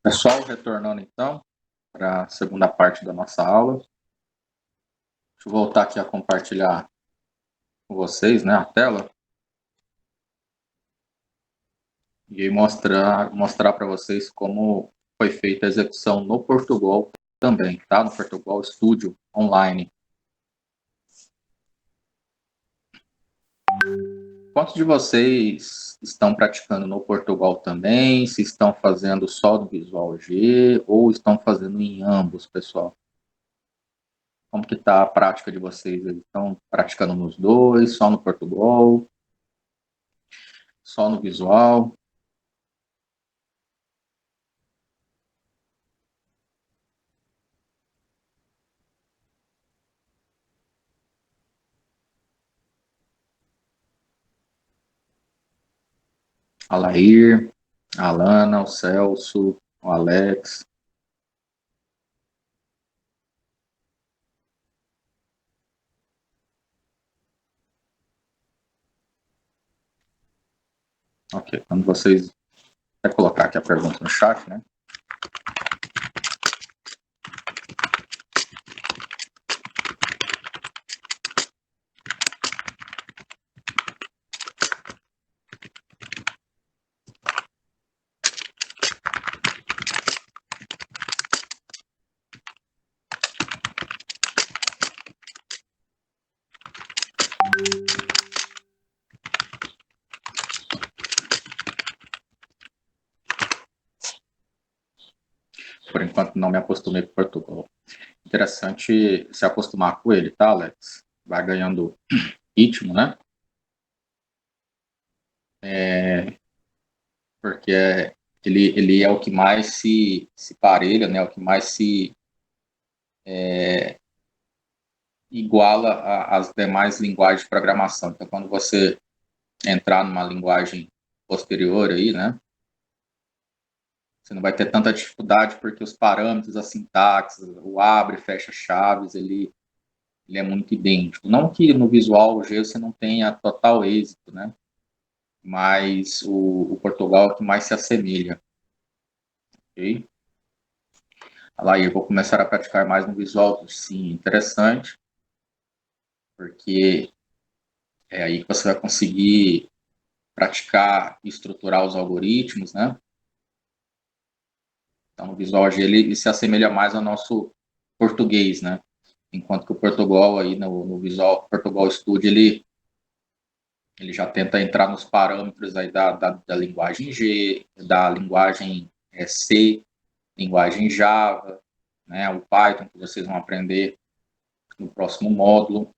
Pessoal, retornando então para a segunda parte da nossa aula. Deixa eu voltar aqui a compartilhar com vocês, né, a tela. E aí mostrar para vocês como foi feita a execução no Portugal também, tá? No Portugal Studio Online. Quantos de vocês estão praticando no Portugal também? Se estão fazendo só no Visual G ou estão fazendo em ambos, pessoal? Como que está a prática de vocês? Eles estão praticando nos dois, só no Portugal, só no Visual? A Lair, a Alana, o Celso, o Alex. Ok, quando vocês... Quer colocar aqui a pergunta no chat, né? Por enquanto não me acostumei com Portugal. Interessante se acostumar com ele, tá, Alex? Vai ganhando ritmo, né? Porque ele é o que mais se parelha, né? O que mais se iguala às demais linguagens de programação. Então, quando você entrar numa linguagem posterior aí, né? Você não vai ter tanta dificuldade porque os parâmetros, a sintaxe, o abre e fecha chaves, ele é muito idêntico. Não que no Visual G você não tenha total êxito, né? Mas o Portugal é o que mais se assemelha. Ok? Lá, eu vou começar a praticar mais no Visual, sim, interessante, porque é aí que você vai conseguir praticar e estruturar os algoritmos, né? Então, no Visual G ele se assemelha mais ao nosso português, né? Enquanto que o Portugal aí no Visual Portugal Studio ele já tenta entrar nos parâmetros aí da linguagem G, da linguagem C, linguagem Java, né? O Python que vocês vão aprender no próximo módulo.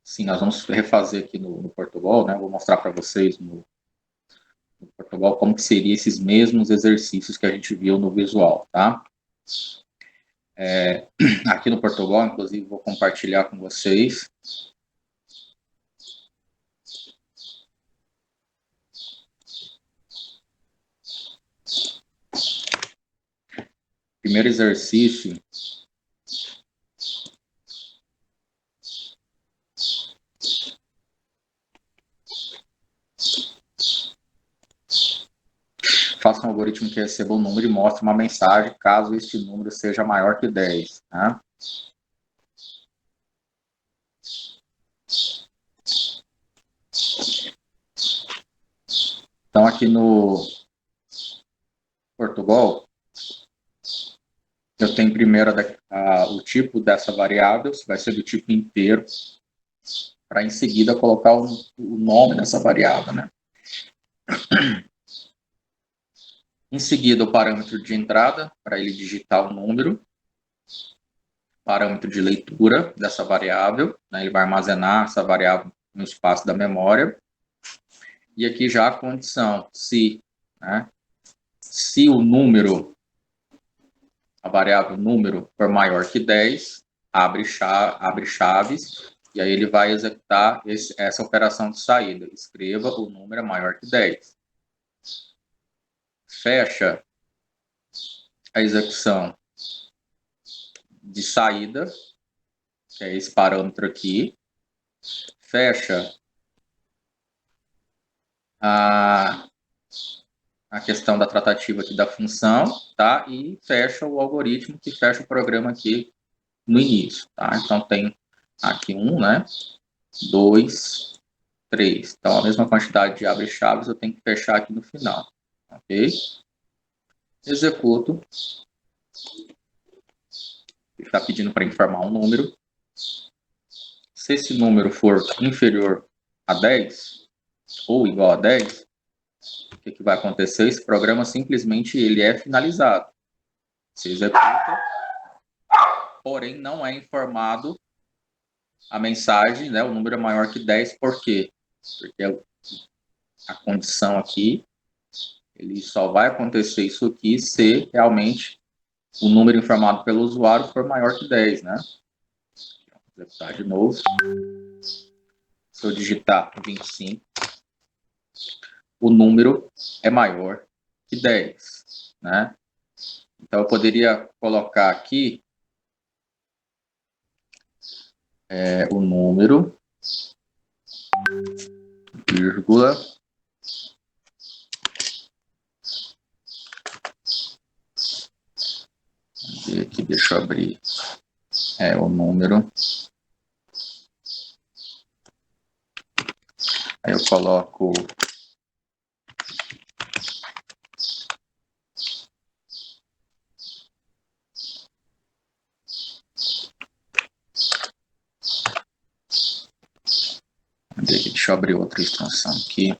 Sim, nós vamos refazer aqui no Portugal, né? Vou mostrar para vocês no Portugal como que seriam esses mesmos exercícios que a gente viu no visual, tá? Aqui no Portugal, inclusive, vou compartilhar com vocês. Primeiro exercício. Faça um algoritmo que receba um número e mostre uma mensagem caso este número seja maior que 10. Né? Então, aqui no Portugal, eu tenho primeiro o tipo dessa variável, vai ser do tipo inteiro, para em seguida colocar o nome dessa variável. Né? Em seguida, o parâmetro de entrada, para ele digitar o número. Parâmetro de leitura dessa variável, né? Ele vai armazenar essa variável no espaço da memória. E aqui já a condição, se, né? Se o número, a variável número for maior que 10, abre chaves, e aí ele vai executar essa operação de saída. Escreva o número maior que 10. Fecha a execução de saída, que é esse parâmetro aqui. Fecha a a questão da tratativa aqui da função, tá? E fecha o algoritmo que fecha o programa aqui no início, tá? Então tem aqui 1, né? 2, 3. Então a mesma quantidade de abre-chaves eu tenho que fechar aqui no final, ok? Executo. Está pedindo para informar um número. Se esse número for inferior a 10 ou igual a 10, o que vai acontecer? Esse programa simplesmente ele é finalizado. Se executa, porém não é informado a mensagem, né? O número é maior que 10, por quê? Porque a condição aqui, ele só vai acontecer isso aqui se realmente o número informado pelo usuário for maior que 10, né? Vou executar de novo. Se eu digitar 25, o número é maior que 10, né? Então, eu poderia colocar aqui o número, vírgula, aqui, deixa eu abrir, o número, aí eu coloco deixa eu abrir outra extensão aqui.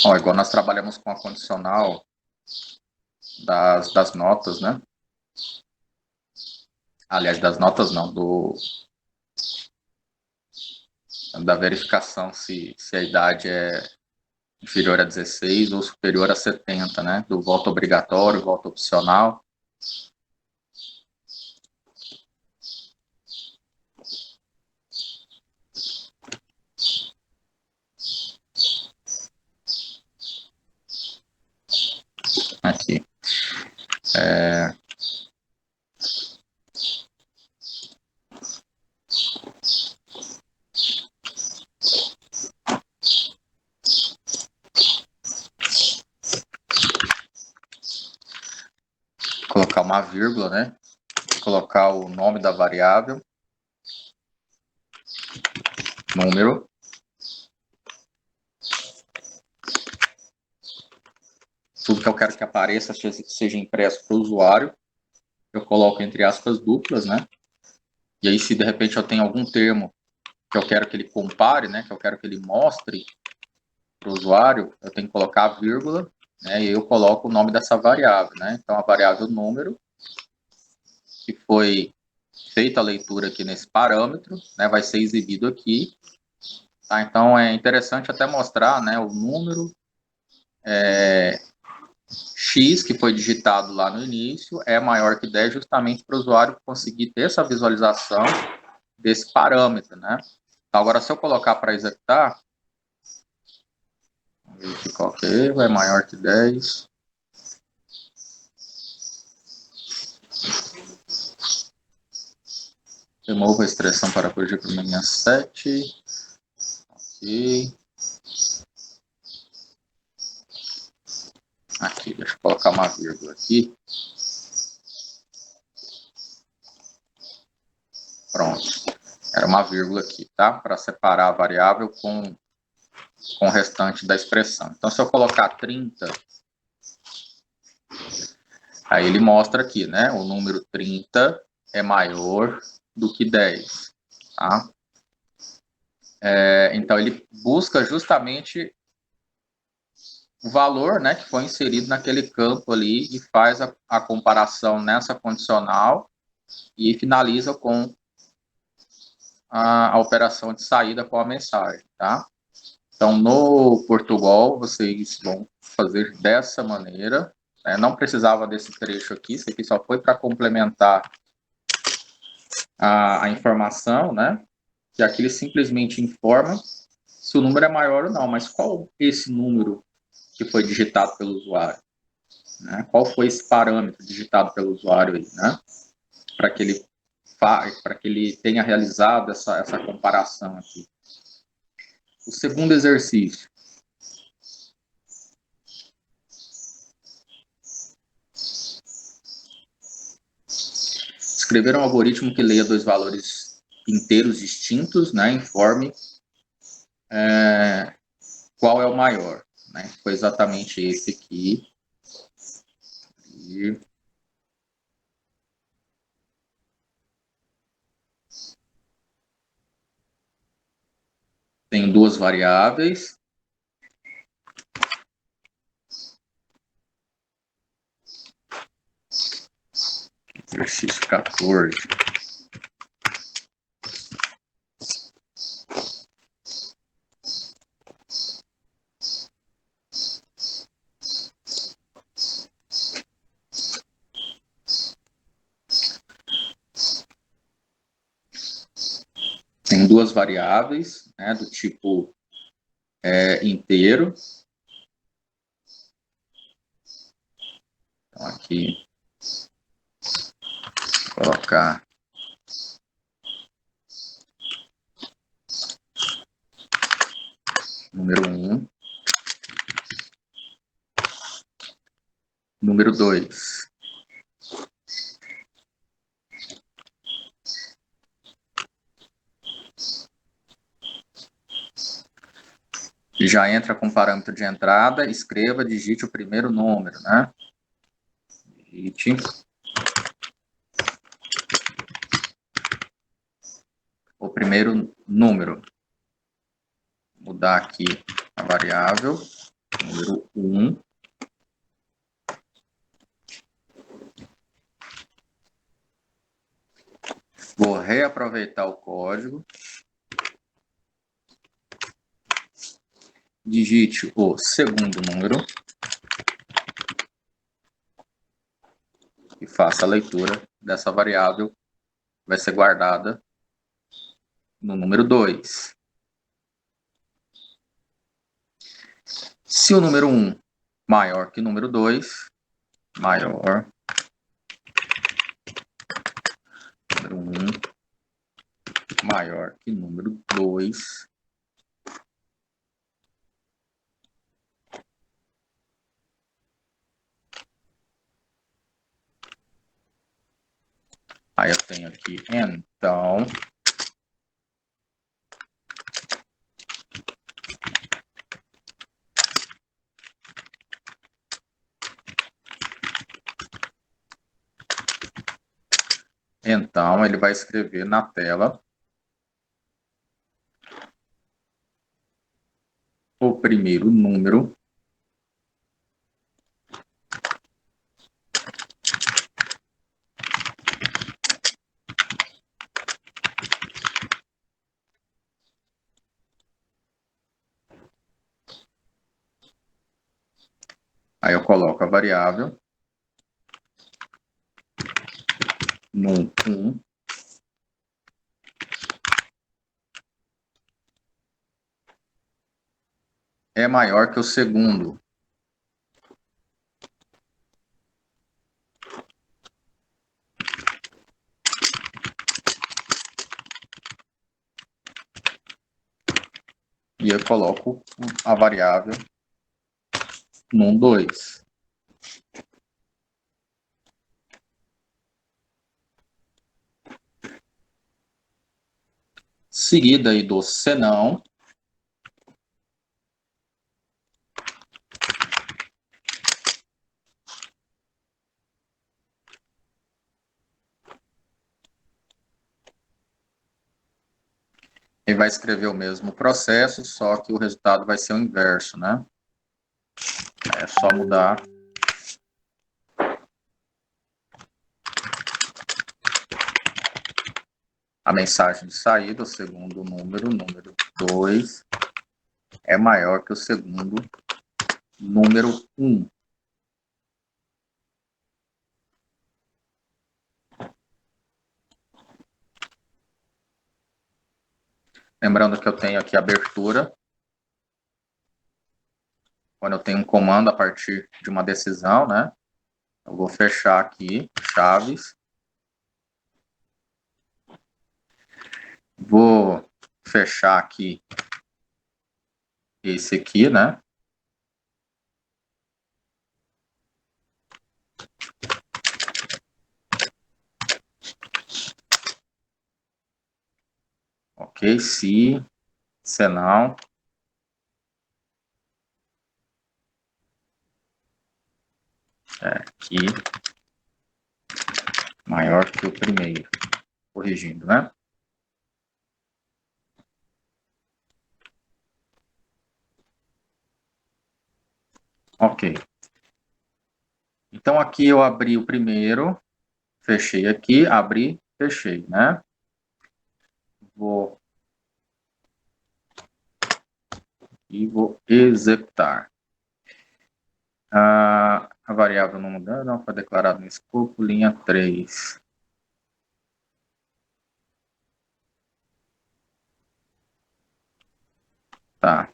Ó, igual nós trabalhamos com a condicional das notas, né? Aliás, das notas não, da verificação se a idade é inferior a 16 ou superior a 70, né? Do voto obrigatório, voto opcional. Aqui. Colocar uma vírgula, né? Colocar o nome da variável, número, tudo que eu quero que apareça seja impresso para o usuário, eu coloco entre aspas duplas, né? E aí, se de repente eu tenho algum termo que eu quero que ele compare, né? Que eu quero que ele mostre para o usuário, eu tenho que colocar a vírgula, né? E eu coloco o nome dessa variável, né? Então, a variável número, que foi feita a leitura aqui nesse parâmetro, né? Vai ser exibido aqui, tá? Então, é interessante até mostrar, né? O número X, que foi digitado lá no início, é maior que 10, justamente para o usuário conseguir ter essa visualização desse parâmetro, né? Então, agora, se eu colocar para executar, verificar ok, é maior que 10. Remova a expressão para corrigir para linha 7. Ok. Aqui, deixa eu colocar uma vírgula aqui. Pronto. Era uma vírgula aqui, tá? Para separar a variável com o restante da expressão. Então, se eu colocar 30, aí ele mostra aqui, né? O número 30 é maior do que 10, tá? Então, ele busca justamente o valor, né, que foi inserido naquele campo ali e faz a comparação nessa condicional e finaliza com a operação de saída com a mensagem, tá? Então, no Portugal, vocês vão fazer dessa maneira. Não precisava desse trecho aqui, isso aqui só foi para complementar a informação, né? Que aqui ele simplesmente informa se o número é maior ou não, mas qual esse número que foi digitado pelo usuário? Né? Qual foi esse parâmetro digitado pelo usuário aí, né? Para que ele ele tenha realizado essa comparação aqui. O segundo exercício. Escrever um algoritmo que leia dois valores inteiros distintos, né? Informe qual é o maior. Né? Foi exatamente esse aqui. E tem duas variáveis. Exercício 14. Tem duas variáveis, né, do tipo inteiro. Então, aqui, vou colocar número 1, número 2. Já entra com parâmetro de entrada, escreva, digite o primeiro número, né? Digite o primeiro número. Vou mudar aqui a variável, número 1. Vou reaproveitar o código. Digite o segundo número. E faça a leitura dessa variável. Vai ser guardada no número 2. Se o número 1 maior que o número 2, maior, número 1 maior que o número 2, aí eu tenho aqui, então ele vai escrever na tela o primeiro número aí eu coloco a variável num1 é maior que o segundo. E eu coloco a variável num2. Seguida aí do senão, ele vai escrever o mesmo processo, só que o resultado vai ser o inverso, né? É só mudar a mensagem de saída, o segundo número 2, é maior que o segundo número 1. Lembrando que eu tenho aqui a abertura. Quando eu tenho um comando a partir de uma decisão, né? Eu vou fechar aqui, chaves. Vou fechar aqui esse aqui, né? Ok, se não, aqui maior que o primeiro, corrigindo, né? Ok. Então aqui eu abri o primeiro, fechei aqui, abri, fechei, né? Vou executar. A variável não mudou, não foi declarado no escopo, linha 3. Tá.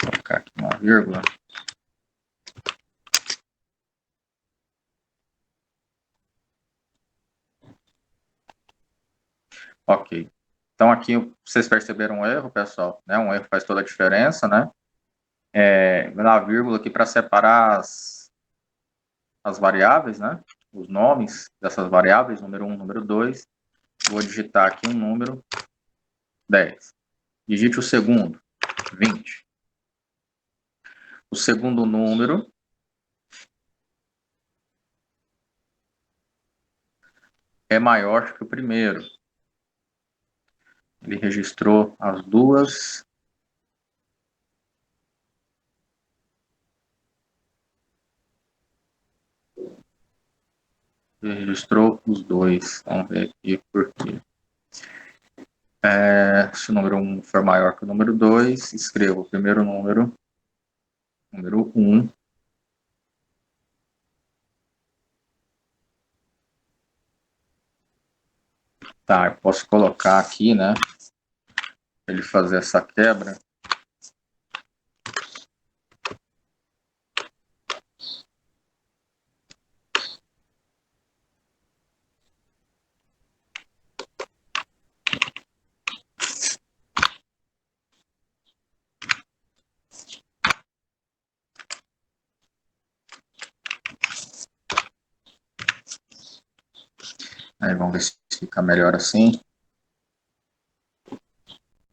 Vou colocar aqui uma vírgula. Ok. Então aqui vocês perceberam um erro, pessoal, né? Um erro faz toda a diferença, né? Na vírgula aqui para separar as variáveis, né? Os nomes dessas variáveis, número 1, número 2. Vou digitar aqui um número 10. Digite o segundo, 20. O segundo número é maior que o primeiro. Ele registrou as duas. Ele registrou os dois. Vamos ver aqui por quê. Se o número 1 for maior que o número 2, escreva o primeiro número 1. Tá, eu posso colocar aqui, né? Para ele fazer essa quebra. Aí vamos ver se fica melhor assim.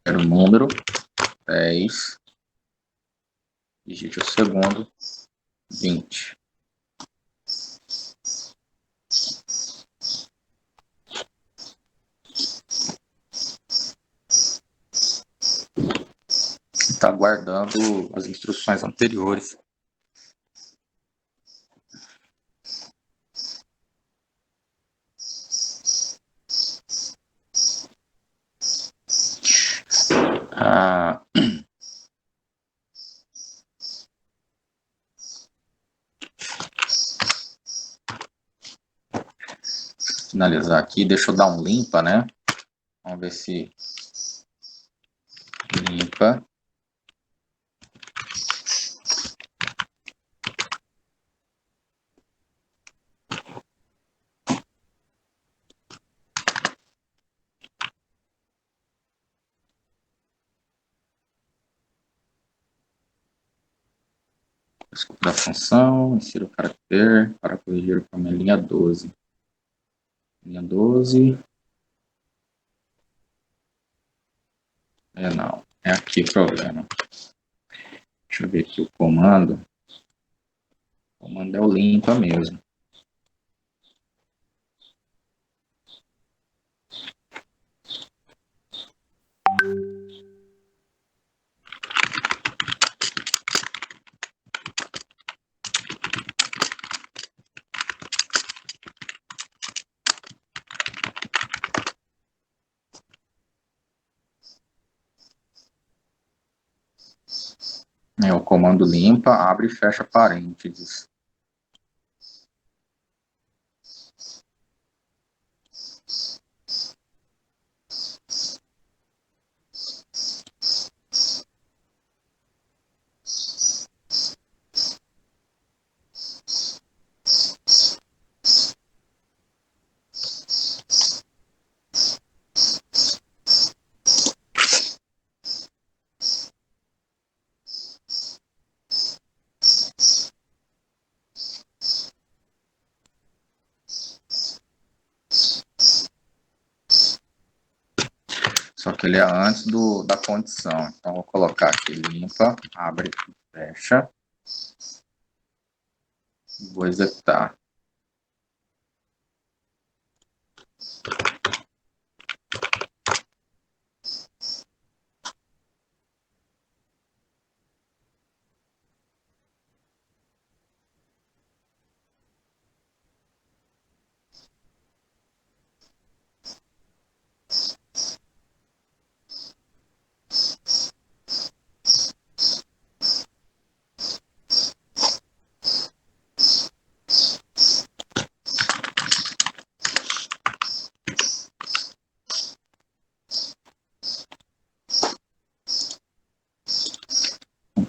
Primeiro número, 10. Digite o segundo, 20. Está guardando as instruções anteriores. Finalizar aqui, deixa eu dar um limpa, né? Vamos ver se limpa. Escopo da função, insira o caractere para corrigir para a linha 12. Linha 12. Não, é aqui o problema. Deixa eu ver aqui o comando. O comando é o limpa mesmo. O comando limpa, abre e fecha parênteses. que ele é antes da condição. Então, vou colocar aqui limpa, abre e fecha. Vou executar.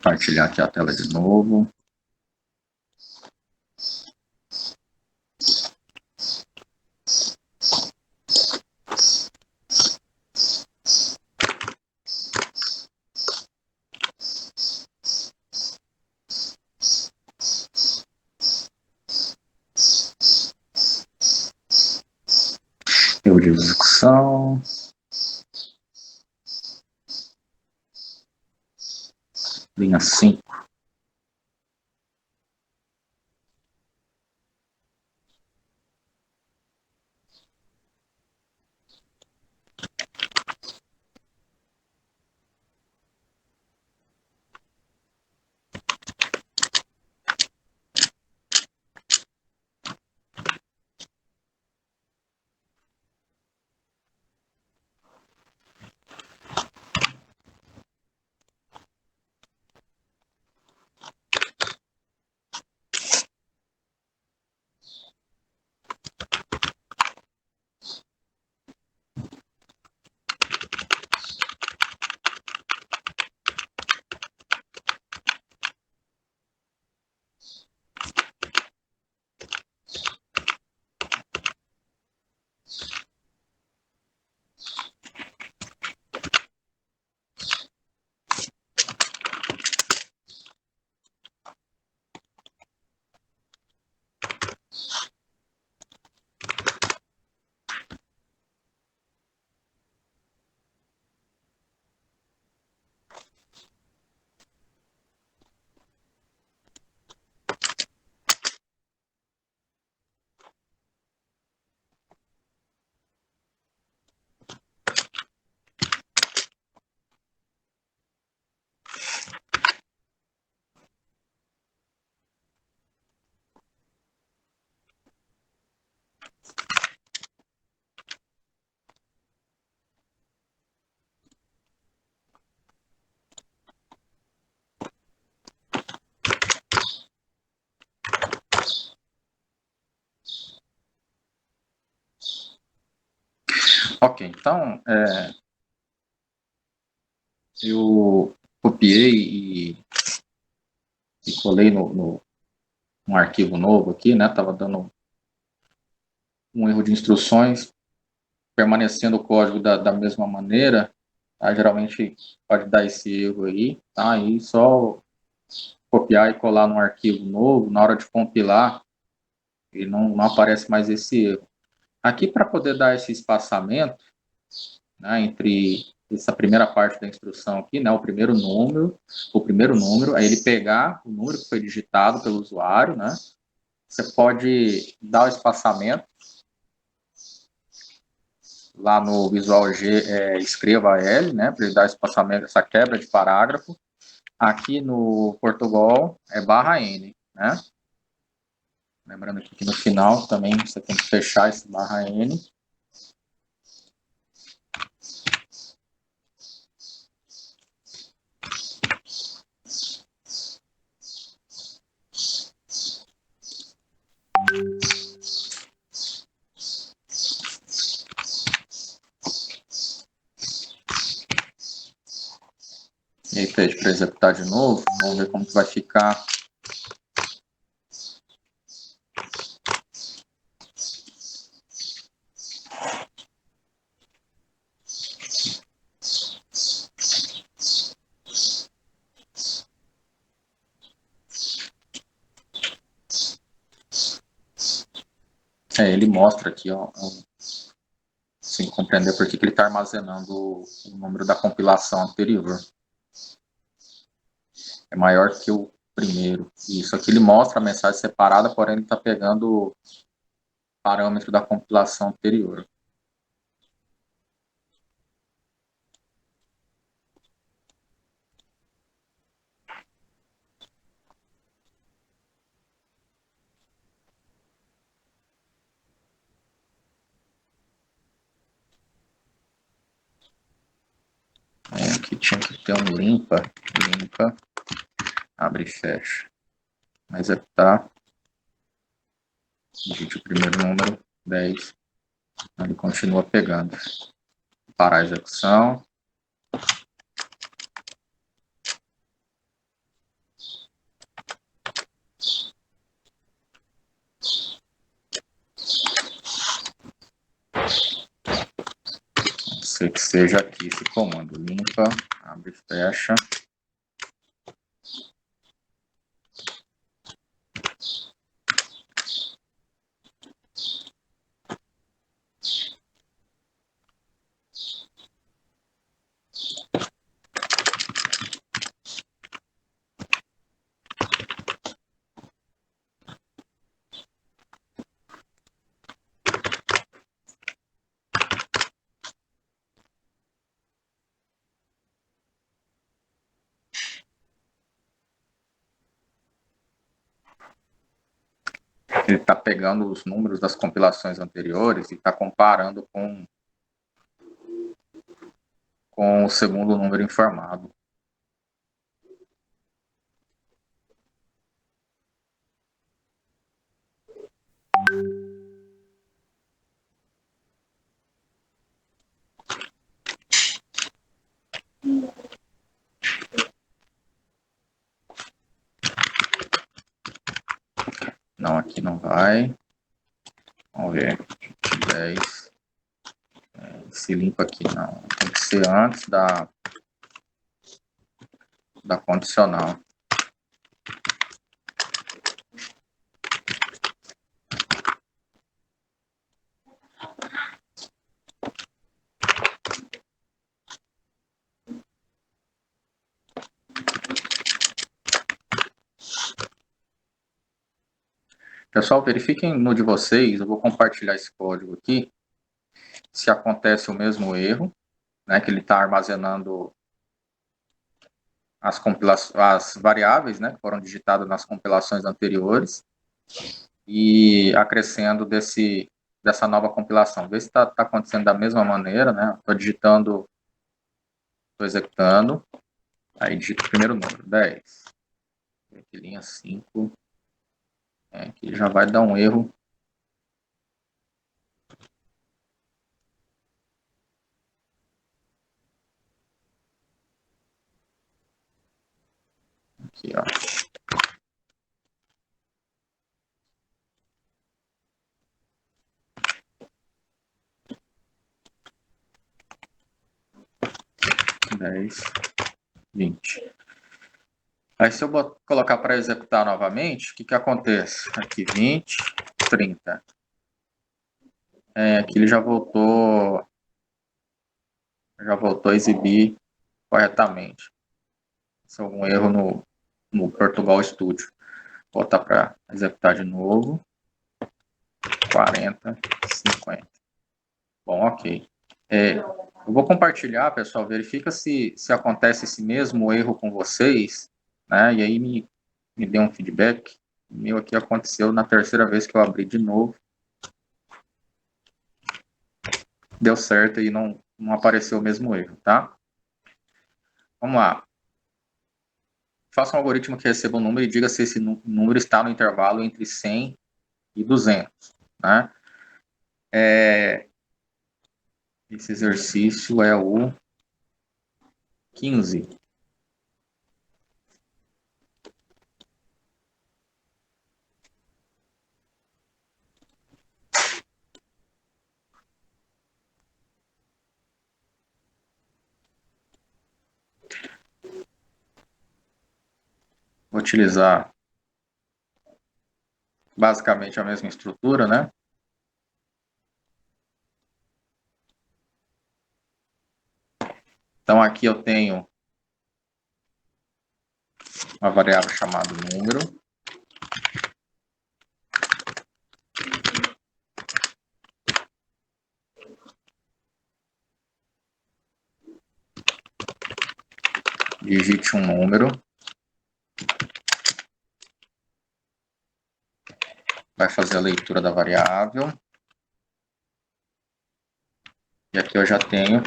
Compartilhar aqui a tela de novo. Erro de execução. Linha 5. Ok, então, eu copiei e colei num arquivo novo aqui, né? Estava dando um erro de instruções, permanecendo o código da mesma maneira, tá? Geralmente pode dar esse erro aí, tá? Aí só copiar e colar num arquivo novo, na hora de compilar, e não aparece mais esse erro. Aqui, para poder dar esse espaçamento, né, entre essa primeira parte da instrução aqui, né, o primeiro número, aí ele pegar o número que foi digitado pelo usuário, né, você pode dar o espaçamento lá no Visual G, escreva L, né, para ele dar espaçamento, essa quebra de parágrafo. Aqui no Portugal é barra N, né? Lembrando que aqui no final também você tem que fechar esse barra N. E aí pede para executar de novo. Vamos ver como que vai ficar. Ele mostra aqui, ó, Sem compreender por que ele está armazenando o número da compilação anterior. É maior que o primeiro. Isso aqui ele mostra a mensagem separada, porém ele está pegando o parâmetro da compilação anterior. Aqui tinha que ter um limpa, abre e fecha. Mas executar, digite o primeiro número, 10, ele continua pegando. Parar a execução. Que seja aqui esse comando, limpa, abre e fecha. Ele está pegando os números das compilações anteriores e está comparando com o segundo número informado. Não, aqui não vai. Vamos ver. 10. Se limpa aqui não. Tem que ser antes da condicional. Pessoal, verifiquem no de vocês. Eu vou compartilhar esse código aqui. Se acontece o mesmo erro, né, que ele está armazenando as variáveis, né, que foram digitadas nas compilações anteriores e acrescendo dessa nova compilação. Vê se está acontecendo da mesma maneira, né? Estou digitando, estou executando, aí digito o primeiro número, 10. Aqui, linha 5. Aqui já vai dar um erro. Aqui, ó. Dez, 20. Aí se eu colocar para executar novamente, o que acontece? Aqui 20, 30. Aqui ele já voltou a exibir corretamente. Se algum erro no Portugal Studio. Vou botar para executar de novo. 40, 50. Bom, ok. Eu vou compartilhar, pessoal. Verifica se acontece esse mesmo erro com vocês, né? E aí me dê um feedback. O meu aqui aconteceu na terceira vez que eu abri de novo. Deu certo e não apareceu o mesmo erro, tá? Vamos lá. Faça um algoritmo que receba um número e diga se esse número está no intervalo entre 100 e 200, né? Esse exercício é o 15. Vou utilizar basicamente a mesma estrutura, né? aqui eu tenho uma variável chamada número. Digite um número. Vai fazer a leitura da variável. E aqui eu já tenho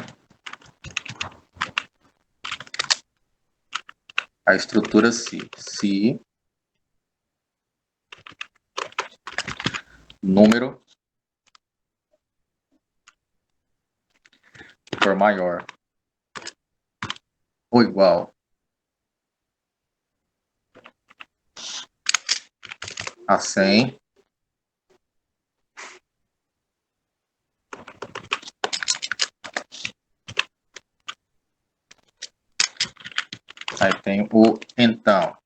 a estrutura se. Se número for maior ou igual a 100, aí tem o então.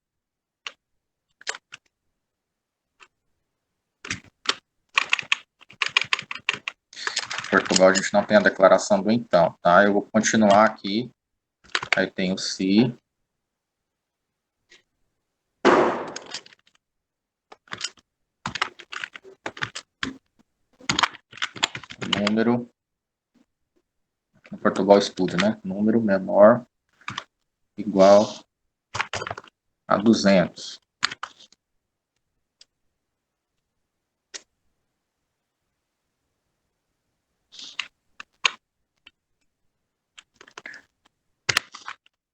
Em Portugal a gente não tem a declaração do então, tá? Eu vou continuar aqui. Aí tem o se. Número. No Portugal Studio, né? Número menor igual a 200.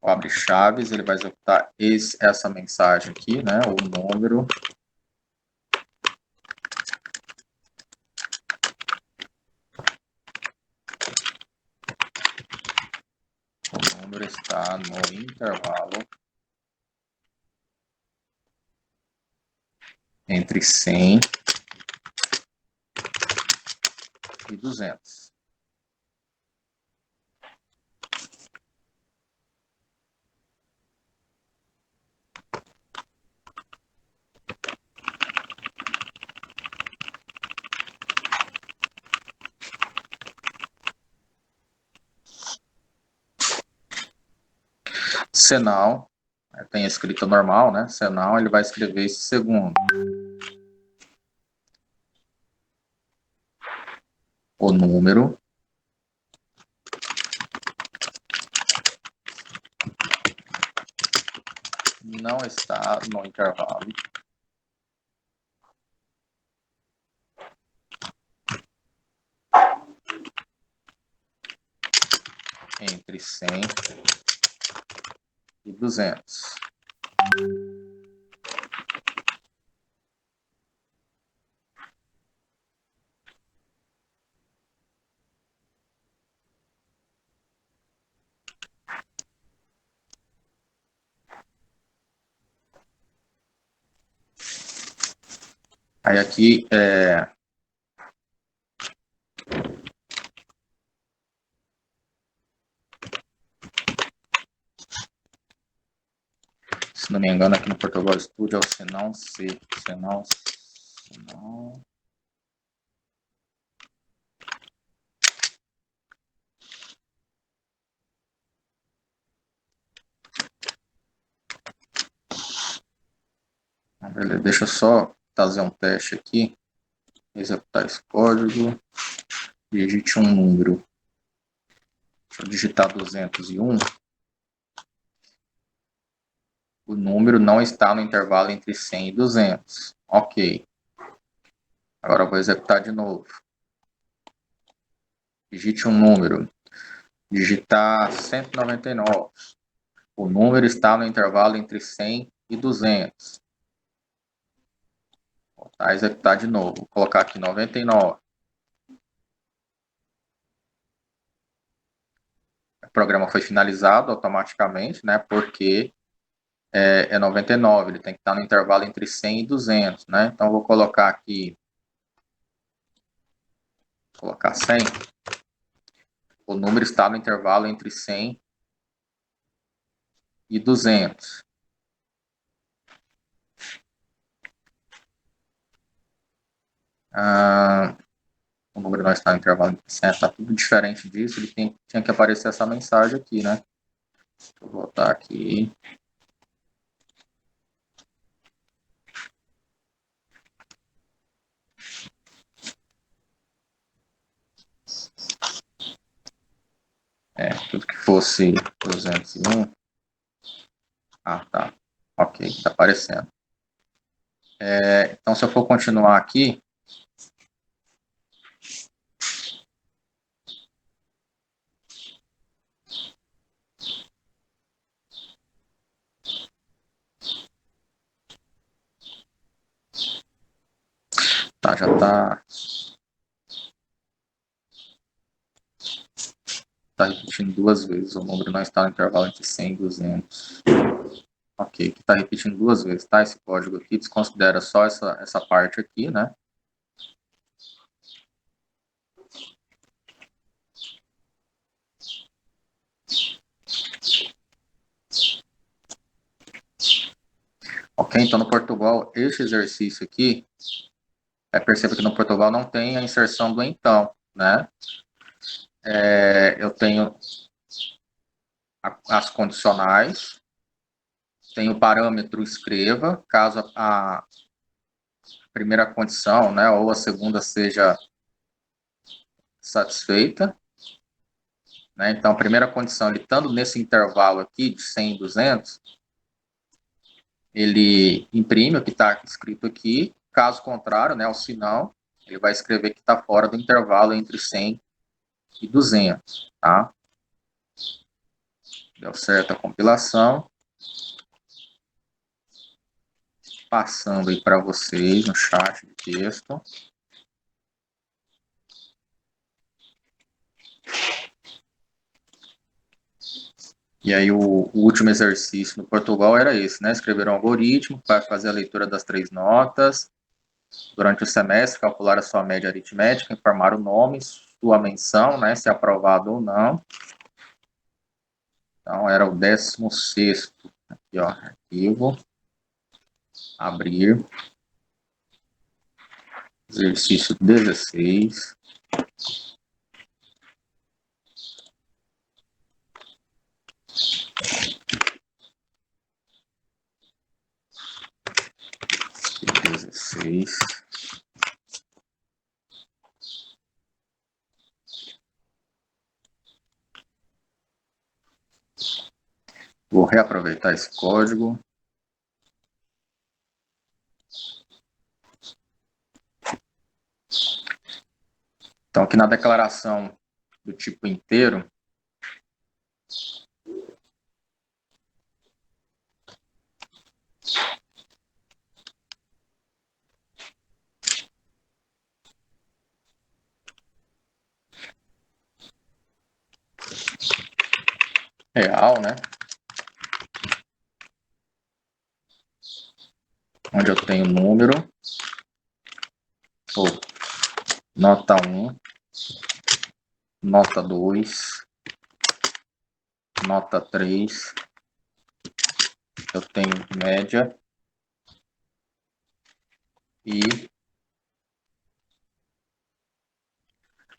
O abre chaves, ele vai executar essa mensagem aqui, né? O número está no intervalo entre 100 e 200. Senão, tem escrita normal, né? Senão ele vai escrever esse segundo. O número não está no intervalo entre 100 e 200. Aí aqui, se não me engano, aqui no Portugal Studio é o senão se, senão. Beleza, deixa eu só fazer um teste aqui. Executar esse código. Digite um número. Deixa eu digitar 201. O número não está no intervalo entre 100 e 200. Ok. Agora eu vou executar de novo. Digite um número. Digitar 199. O número está no intervalo entre 100 e 200. Vou voltar a executar de novo. Vou colocar aqui 99. O programa foi finalizado automaticamente, né? Porque é 99. Ele tem que estar no intervalo entre 100 e 200, né? Então eu vou colocar aqui, colocar 100. O número está no intervalo entre 100 e 200. O número não está no intervalo entre 100, está tudo diferente disso. Ele tinha que aparecer essa mensagem aqui, né? Vou voltar aqui. Tudo que fosse 201. Ah, tá. Ok, tá aparecendo. Então, se eu for continuar aqui, tá, já tá repetindo duas vezes. O número não está no intervalo entre 100 e 200. Ok, que está repetindo duas vezes, tá? Esse código aqui desconsidera só essa parte aqui, né? Ok, então no Portugal, esse exercício aqui, perceba que no Portugal não tem a inserção do então, né? Eu tenho as condicionais, tenho o parâmetro escreva, caso a primeira condição, né, ou a segunda seja satisfeita, né? Então, a primeira condição, ele estando nesse intervalo aqui de 100 e 200, ele imprime o que está escrito aqui. Caso contrário, né, ou se não, ele vai escrever que está fora do intervalo entre 100 e 200, tá? Deu certo a compilação. Passando aí para vocês no chat de texto. E aí o último exercício no Portugal era esse, né? Escrever um algoritmo para fazer a leitura das 3 notas. Durante o semestre, calcular a sua média aritmética, informar o nome, sua menção, né? Se aprovado ou não. Então, era o 16º. Aqui, ó, arquivo. Abrir. Exercício 16. Vou reaproveitar esse código. Então, aqui na declaração do tipo inteiro, real, né? Onde eu tenho número, ou nota 1, nota 2, nota 3, eu tenho média e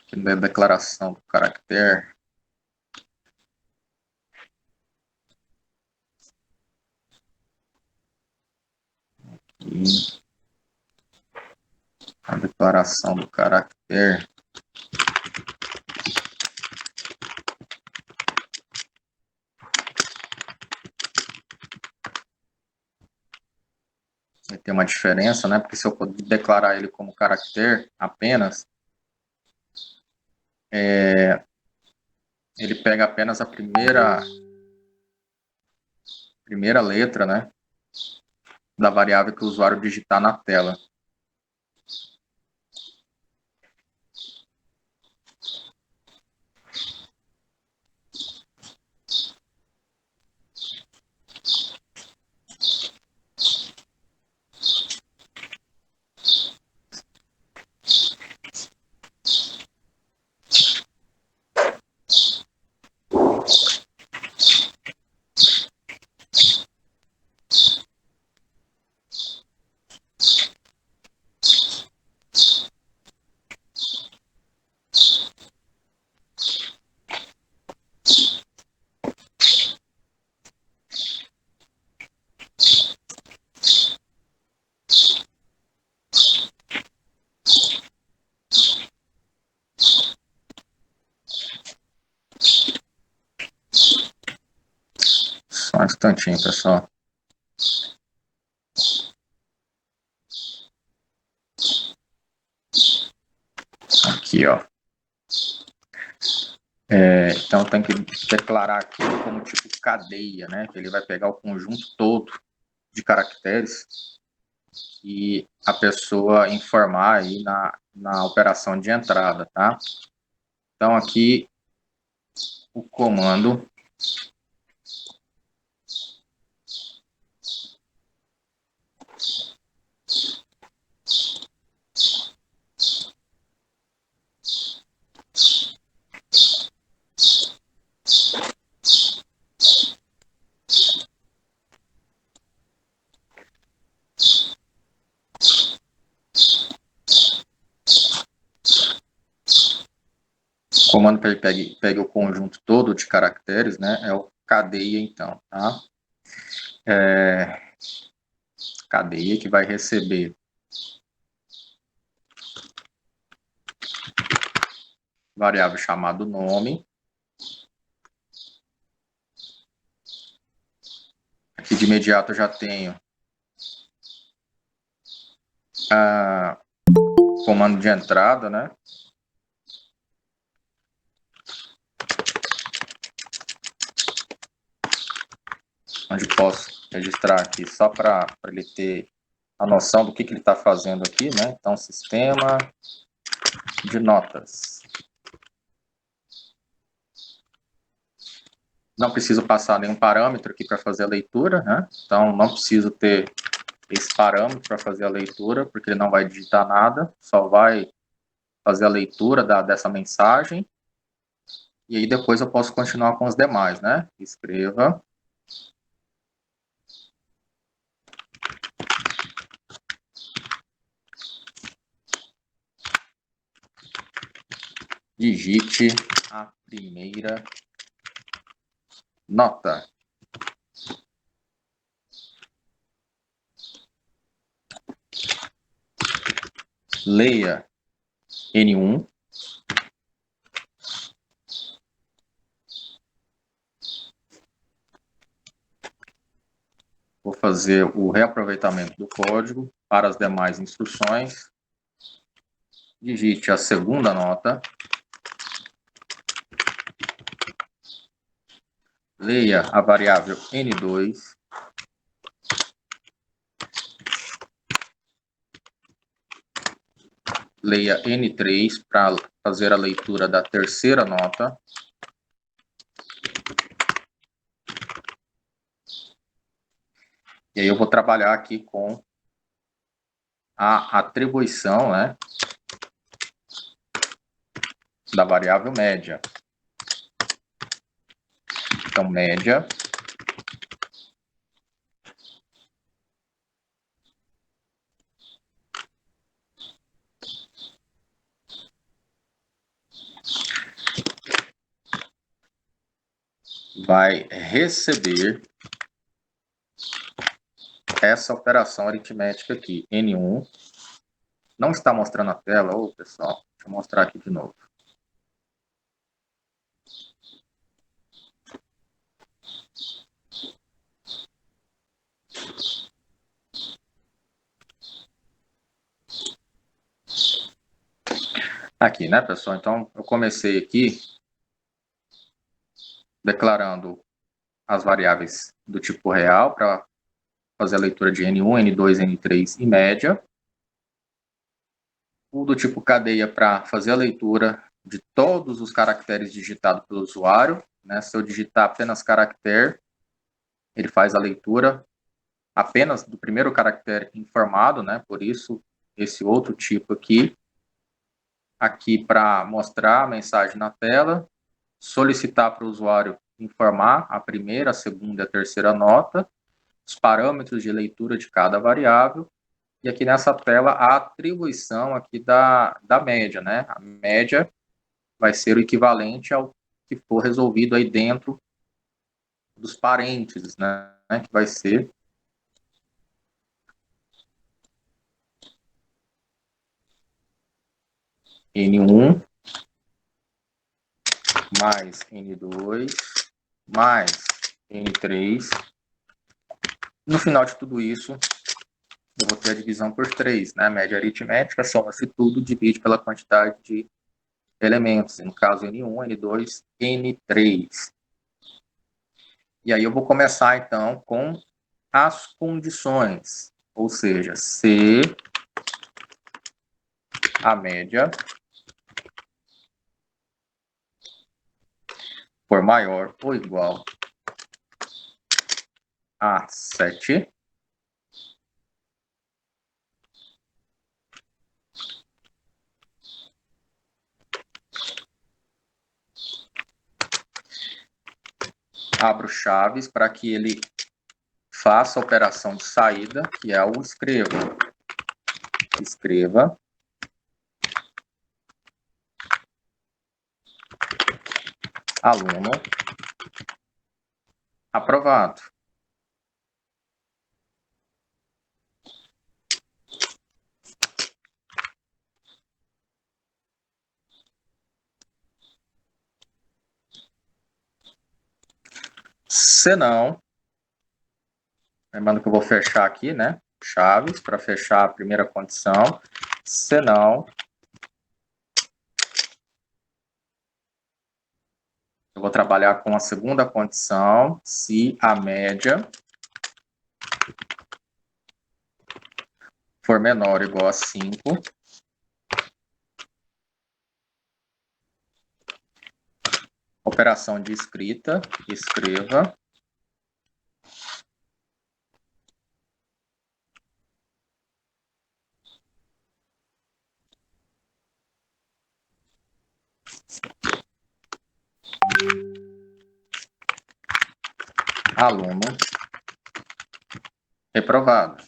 aqui na declaração do caractere, e a declaração do caractere, vai ter uma diferença, né? Porque se eu declarar ele como caractere apenas, ele pega apenas a primeira letra, né? Da variável que o usuário digitar na tela. instantinho, pessoal. Aqui, ó. Então tem que declarar aqui como tipo cadeia, né? Que ele vai pegar o conjunto todo de caracteres e a pessoa informar aí na operação de entrada, tá? Então aqui o comando para ele pegue o conjunto todo de caracteres, né? É o cadeia, então, tá? Cadeia que vai receber variável chamado nome. Aqui de imediato eu já tenho comando de entrada, né? Onde posso registrar aqui só para ele ter a noção do que ele está fazendo aqui, né? Então, sistema de notas. Não preciso passar nenhum parâmetro aqui para fazer a leitura, né? Então, não preciso ter esse parâmetro para fazer a leitura, porque ele não vai digitar nada, só vai fazer a leitura dessa mensagem. E aí depois eu posso continuar com os demais, né? Escreva digite a primeira nota. Leia N1. Vou fazer o reaproveitamento do código para as demais instruções. Digite a segunda nota. Leia a variável N2. Leia N3 para fazer a leitura da terceira nota. E aí eu vou trabalhar aqui com a atribuição, né, da variável média. Então, média vai receber essa operação aritmética aqui, N1. Não está mostrando a tela, pessoal, deixa eu mostrar aqui de novo. Aqui, né, pessoal? Então, eu comecei aqui declarando as variáveis do tipo real para fazer a leitura de N1, N2, N3 e média. O do tipo cadeia para fazer a leitura de todos os caracteres digitados pelo usuário, né? Se eu digitar apenas caractere, ele faz a leitura apenas do primeiro caractere informado, né? Por isso, esse outro tipo aqui. Aqui para mostrar a mensagem na tela, solicitar para o usuário informar a primeira, a segunda e a terceira nota, os parâmetros de leitura de cada variável, e aqui nessa tela a atribuição aqui da média, né? A média vai ser o equivalente ao que for resolvido aí dentro dos parênteses, né? Que vai ser N1 mais N2 mais N3 No final de tudo isso, eu vou ter a divisão por 3, né? Média aritmética, soma-se tudo, divide pela quantidade de elementos, no caso N1, N2, N3. E aí eu vou começar, então, com as condições, ou seja, se a média for maior ou igual a 7, abro chaves para que ele faça a operação de saída, que é o escreva. Escreva aluno aprovado. Se não, lembrando que eu vou fechar aqui, né? Chaves para fechar a primeira condição. Se não, eu vou trabalhar com a segunda condição, se a média for menor ou igual a 5, operação de escrita, escreva aluno reprovado.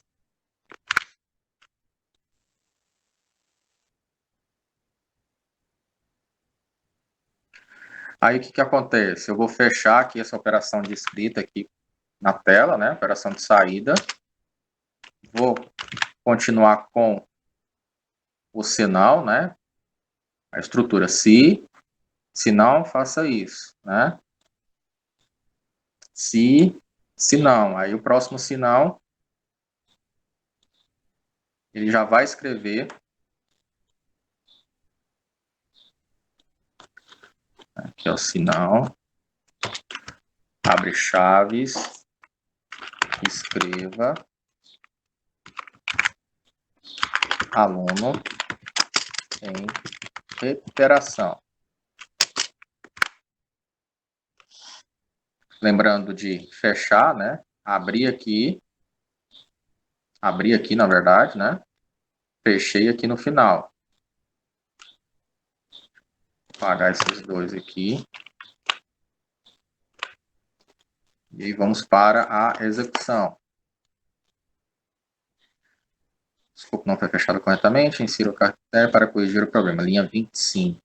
Aí o que acontece? Eu vou fechar aqui essa operação de escrita aqui na tela, né? Operação de saída. Vou continuar com o sinal, né? A estrutura se não, faça isso, né? Se não, aí o próximo sinal ele já vai escrever aqui é o sinal, abre chaves, escreva aluno em recuperação. Lembrando de fechar, né? Abrir aqui, na verdade, né? Fechei aqui no final. Vou apagar esses dois aqui. E aí vamos para a execução. Desculpa, não foi fechado corretamente. Insira o caractere para corrigir o problema. Linha 25.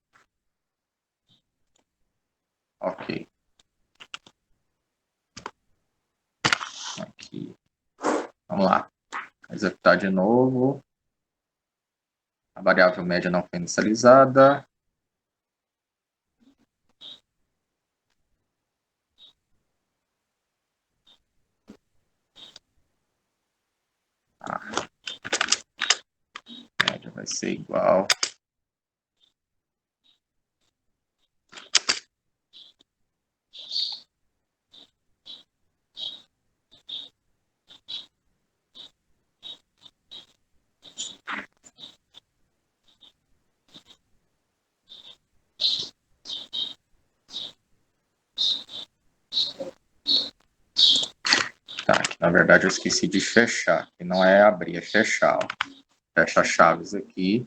Ok. Aqui. Vamos lá. Executar de novo. A variável média não foi inicializada. A média vai ser igual. Tá, na verdade eu esqueci de fechar, que não é abrir, é fechar. Ó. Fecha as chaves aqui.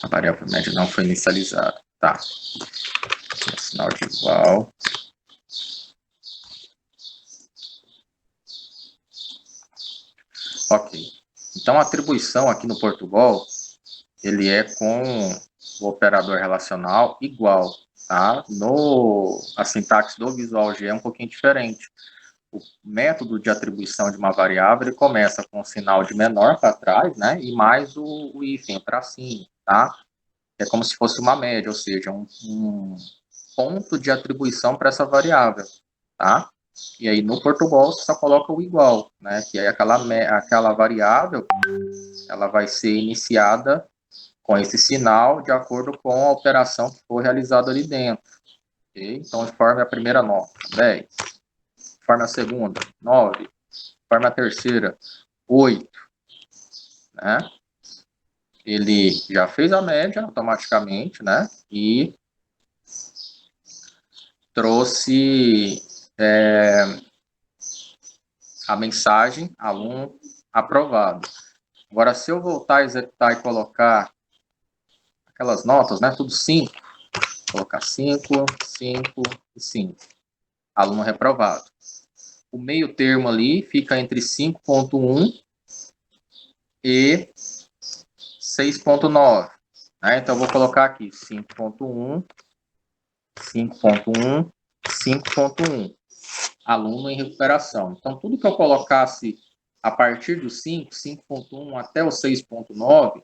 A variável média não foi inicializada. Tá. Sinal de igual. Ok. Então, a atribuição aqui no Portugal, ele é com o operador relacional igual, tá? A sintaxe do Visual G é um pouquinho diferente. o método de atribuição de uma variável, ele começa com um sinal de menor para trás, né? E mais o hífen, o tracinho, tá? É como se fosse uma média, ou seja, um ponto de atribuição para essa variável, tá? E aí no Portugal você só coloca o igual, né? Que é aquela variável, ela vai ser iniciada com esse sinal de acordo com a operação que for realizada ali dentro. Okay? Então, forma a primeira nota, 10. Forma a segunda, 9. Forma a terceira, 8. Né? Ele já fez a média automaticamente, né? E trouxe a mensagem aluno aprovado. Agora, se eu voltar a executar e colocar aquelas notas, né? Tudo 5. Colocar 5, 5 e 5. Aluno reprovado. O meio termo ali fica entre 5.1 e 6.9. Né? Então, eu vou colocar aqui 5.1, 5.1, 5.1. Aluno em recuperação. Então, tudo que eu colocasse a partir do 5, 5.1 até o 6.9,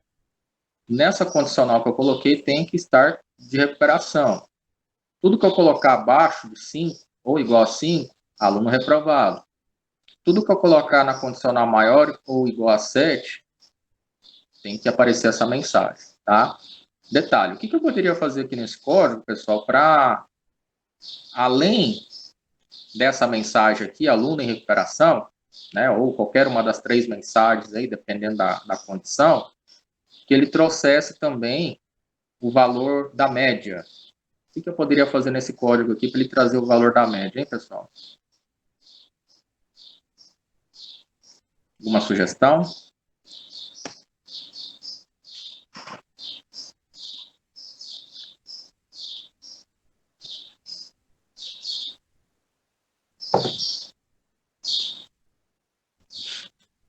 nessa condicional que eu coloquei, tem que estar de recuperação. Tudo que eu colocar abaixo de 5 ou igual a 5, aluno reprovado. Tudo que eu colocar na condicional maior ou igual a 7, tem que aparecer essa mensagem, tá? Detalhe, o que eu poderia fazer aqui nesse código, pessoal, para, além dessa mensagem aqui, aluno em recuperação, né, ou qualquer uma das 3 mensagens aí, dependendo da condição, que ele trouxesse também o valor da média. O que eu poderia fazer nesse código aqui para ele trazer o valor da média, hein, pessoal? Alguma sugestão?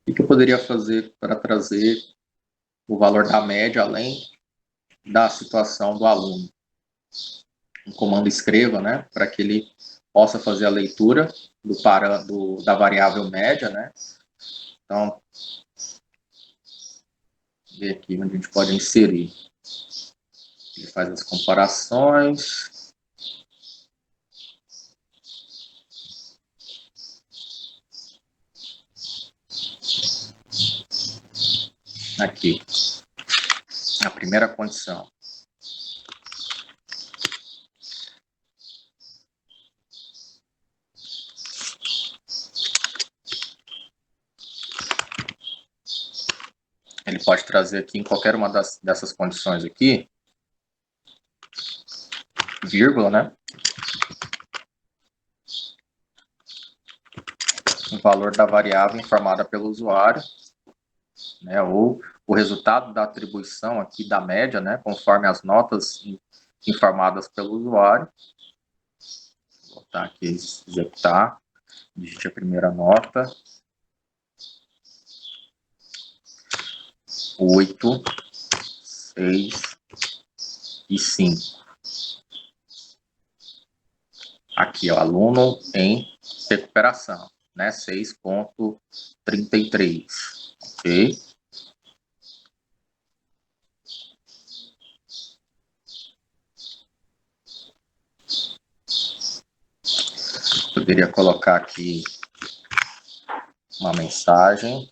O que eu poderia fazer para trazer o valor da média além da situação do aluno? Um comando escreva, né, para que ele possa fazer a leitura da variável média, né? Então, ver aqui onde a gente pode inserir. Ele faz as comparações. Aqui, a primeira condição. Ele pode trazer aqui em qualquer uma dessas condições aqui, vírgula, né? O valor da variável informada pelo usuário, né? Ou o resultado da atribuição aqui da média, né? Conforme as notas informadas pelo usuário. Vou botar aqui, executar. Digite a primeira nota. 8, 6 e 5. Aqui, ó, aluno em recuperação, né? 6.33, ok? Poderia colocar aqui uma mensagem.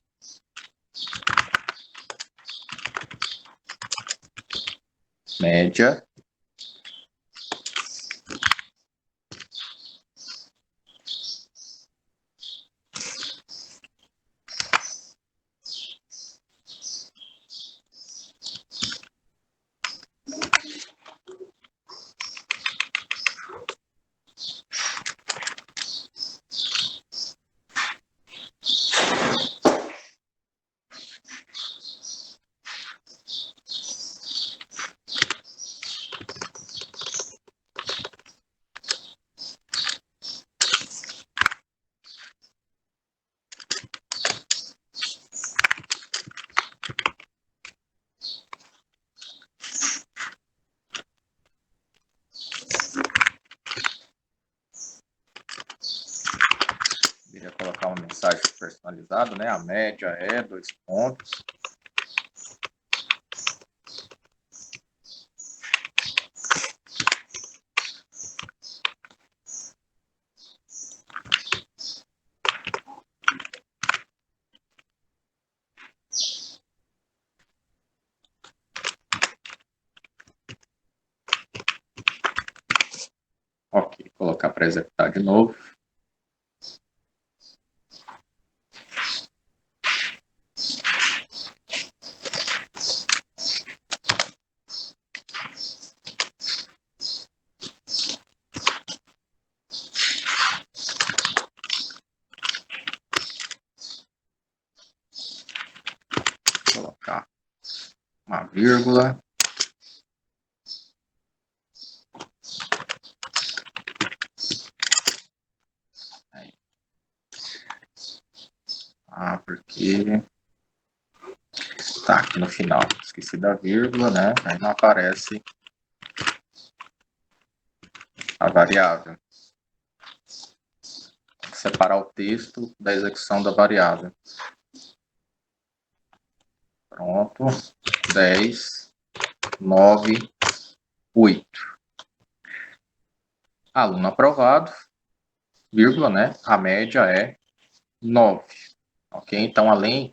Média. mensagem personalizada, né? A média é 2 pontos. Ok, colocar para executar de novo. Colocar uma vírgula. Aí. Porque tá aqui no final. Esqueci da vírgula, né? Aí não aparece a variável. Tem que separar o texto da execução da variável. Pronto. 10, 9, 8. Aluno aprovado, vírgula, né? A média é 9. Ok? Então, além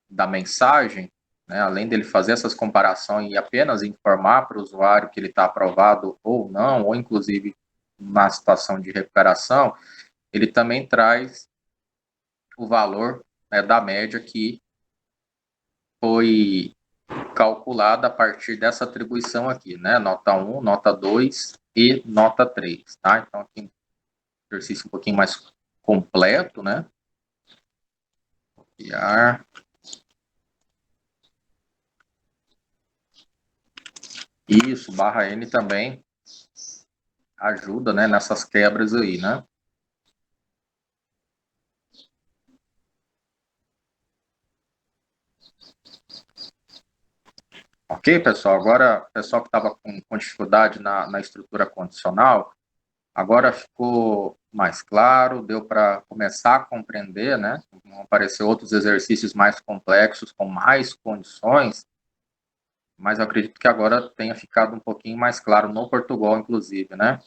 da mensagem, né, além dele fazer essas comparações e apenas informar para o usuário que ele está aprovado ou não, ou inclusive na situação de recuperação, ele também traz o valor, né, da média que foi calculada a partir dessa atribuição aqui, né? Nota 1, nota 2 e nota 3, tá? Então, aqui um exercício um pouquinho mais completo, né? Copiar. Isso, barra N também ajuda, né, nessas quebras aí, né? Ok, pessoal? Agora, pessoal que estava com dificuldade na estrutura condicional, agora ficou mais claro, deu para começar a compreender, né? Vão aparecer outros exercícios mais complexos, com mais condições, mas eu acredito que agora tenha ficado um pouquinho mais claro no Portugal, inclusive, né?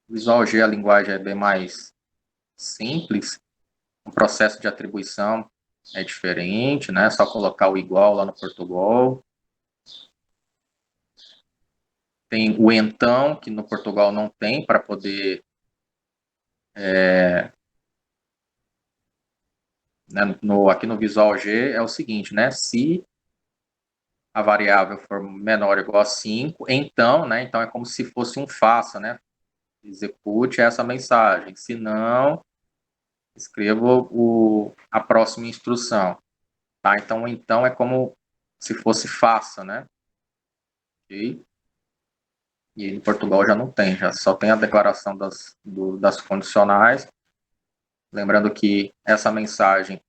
Visual G, a linguagem é bem mais simples, o processo de atribuição é diferente, né? É só colocar o igual lá no Portugal. Tem o então, que no Portugal não tem, para poder... né, aqui no Visual G é o seguinte, né? Se a variável for menor ou igual a 5, então, né? Então é como se fosse um faça, né? Execute essa mensagem. Se não, escreva a próxima instrução. Tá? Então é como se fosse faça, né? Okay? E em Portugal já não tem, já só tem a declaração das condicionais. Lembrando que essa mensagem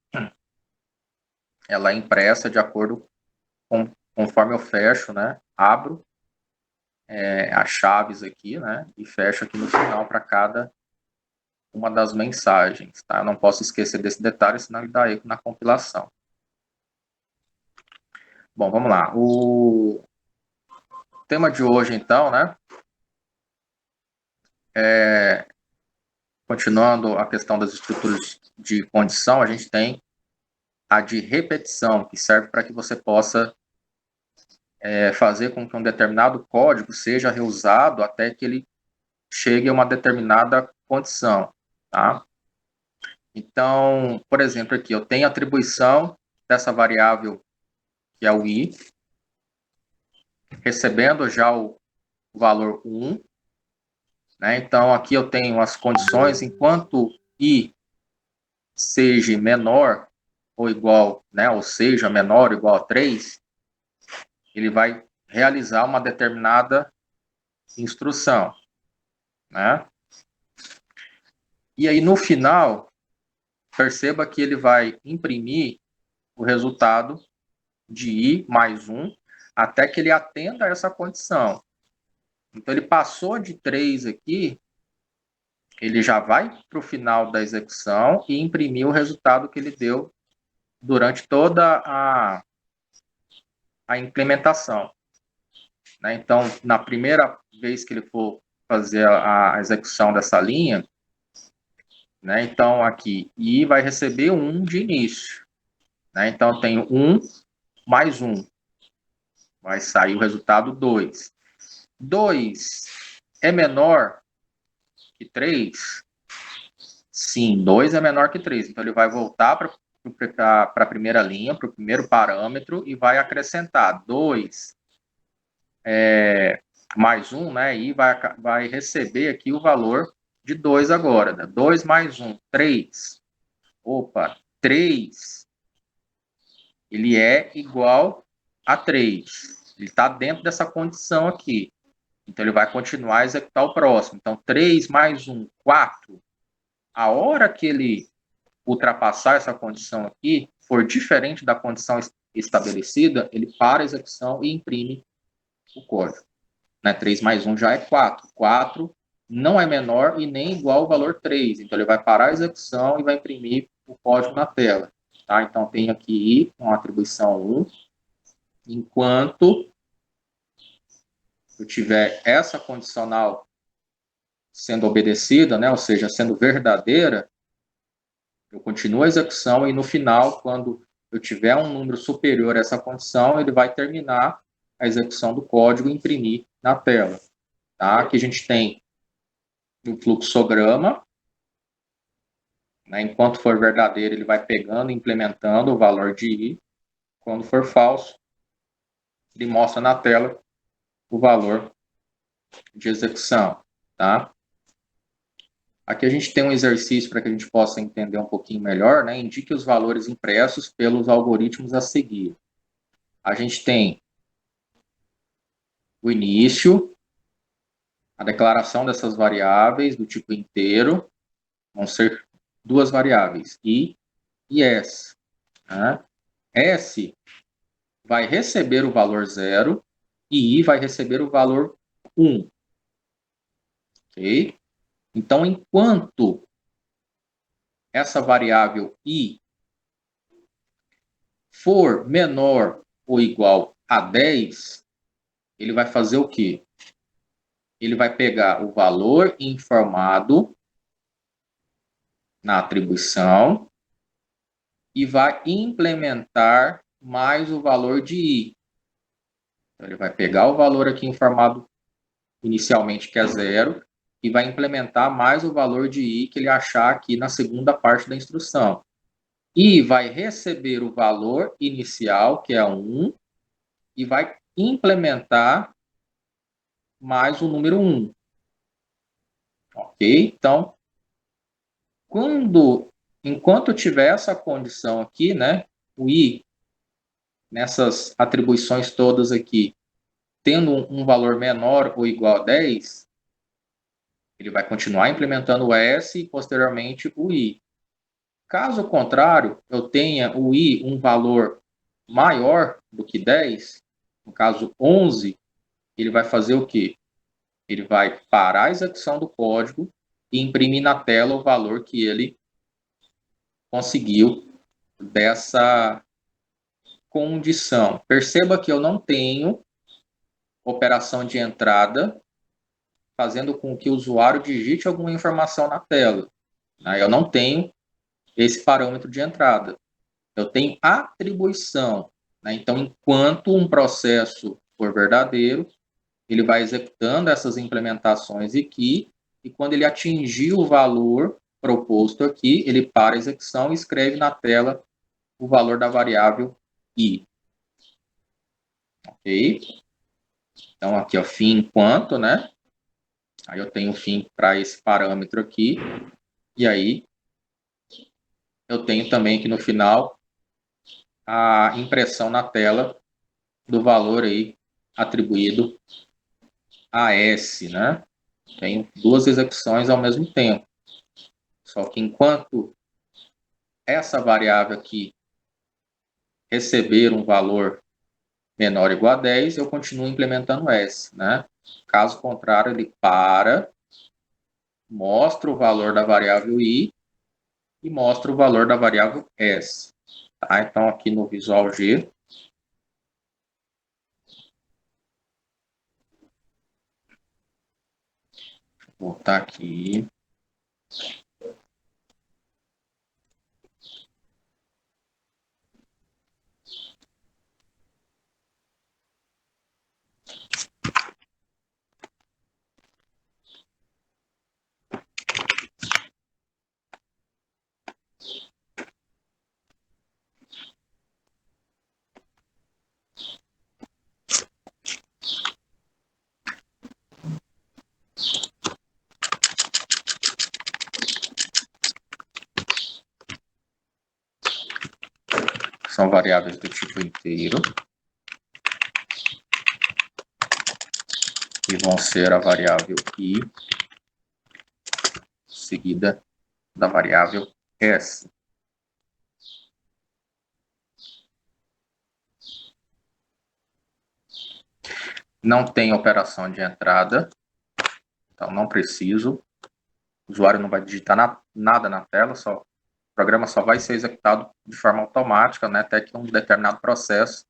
ela é impressa de acordo com, conforme eu fecho, né? Abro as chaves aqui, né? E fecho aqui no final para cada uma das mensagens, tá? Eu não posso esquecer desse detalhe, senão ele dá erro na compilação. Bom, vamos lá. O tema de hoje, então, né? Continuando a questão das estruturas de condição, a gente tem a de repetição, que serve para que você possa fazer com que um determinado código seja reusado até que ele chegue a uma determinada condição, tá? Então, por exemplo, aqui eu tenho a atribuição dessa variável que é o i, recebendo já o valor 1, né? Então, aqui eu tenho as condições, enquanto i seja menor ou igual, né? Ou seja, menor ou igual a 3, ele vai realizar uma determinada instrução, né? E aí, no final, perceba que ele vai imprimir o resultado de i mais 1 até que ele atenda a essa condição. Então, ele passou de 3 aqui, ele já vai para o final da execução e imprimir o resultado que ele deu durante toda a implementação. Né? Então, na primeira vez que ele for fazer a execução dessa linha, né? Então, aqui, I vai receber 1 de início. Né? Então, eu tenho 1 mais 1. Vai sair o resultado 2. 2 é menor que 3? Sim, 2 é menor que 3. Então, ele vai voltar para a primeira linha, para o primeiro parâmetro, e vai acrescentar 2 mais 1, né? E vai receber aqui o valor de 2 agora. Né? 2 mais 1, 3. Opa, 3, ele é igual a 3. Ele está dentro dessa condição aqui. Então, ele vai continuar a executar o próximo. Então, 3 mais 1, 4. A hora que ele ultrapassar essa condição aqui, for diferente da condição estabelecida, ele para a execução e imprime o código. Né? 3 mais 1 já é 4. 4 não é menor e nem igual ao valor 3. Então, ele vai parar a execução e vai imprimir o código na tela. Tá? Então, tem aqui I com atribuição 1. Enquanto eu tiver essa condicional sendo obedecida, né? Ou seja, sendo verdadeira, eu continuo a execução e no final, quando eu tiver um número superior a essa condição, ele vai terminar a execução do código e imprimir na tela. Tá? Aqui a gente tem um fluxograma, né? Enquanto for verdadeiro, ele vai pegando e implementando o valor de I. Quando for falso, ele mostra na tela o valor de execução. Tá? Aqui a gente tem um exercício para que a gente possa entender um pouquinho melhor, né? Indique os valores impressos pelos algoritmos a seguir. A gente tem o início, a declaração dessas variáveis do tipo inteiro, vão ser duas variáveis, I e S. Né? S vai receber o valor 0 e I vai receber o valor 1. Ok? Então, enquanto essa variável I for menor ou igual a 10, ele vai fazer o quê? Ele vai pegar o valor informado na atribuição e vai implementar mais o valor de I. Então, ele vai pegar o valor aqui informado inicialmente, que é 0, e vai implementar mais o valor de I que ele achar aqui na segunda parte da instrução. E vai receber o valor inicial, que é 1, e vai implementar mais o número 1. Ok? Então, enquanto tiver essa condição aqui, né, o I, nessas atribuições todas aqui, tendo um valor menor ou igual a 10, ele vai continuar implementando o S e, posteriormente, o I. Caso contrário, eu tenha o I um valor maior do que 10, no caso 11, ele vai fazer o quê? Ele vai parar a execução do código e imprimir na tela o valor que ele conseguiu dessa condição. Perceba que eu não tenho operação de entrada fazendo com que o usuário digite alguma informação na tela. Eu não tenho esse parâmetro de entrada. Eu tenho atribuição. Então, enquanto um processo for verdadeiro, ele vai executando essas implementações aqui, e quando ele atingir o valor proposto aqui, ele para a execução e escreve na tela o valor da variável I. Ok? Então, aqui, ó, fim enquanto, né? Aí eu tenho fim para esse parâmetro aqui, e aí eu tenho também aqui no final a impressão na tela do valor aí atribuído a S, né? Tenho duas execuções ao mesmo tempo. Só que enquanto essa variável aqui receber um valor menor ou igual a 10, eu continuo implementando S, né? Caso contrário, ele para mostra o valor da variável i e mostra o valor da variável s. Tá? Então, aqui no Visual G, vou botar aqui. São variáveis do tipo inteiro. E vão ser a variável i seguida da variável s. Não tem operação de entrada, então não preciso. O usuário não vai digitar nada na tela, o programa só vai ser executado de forma automática, né, até que um determinado processo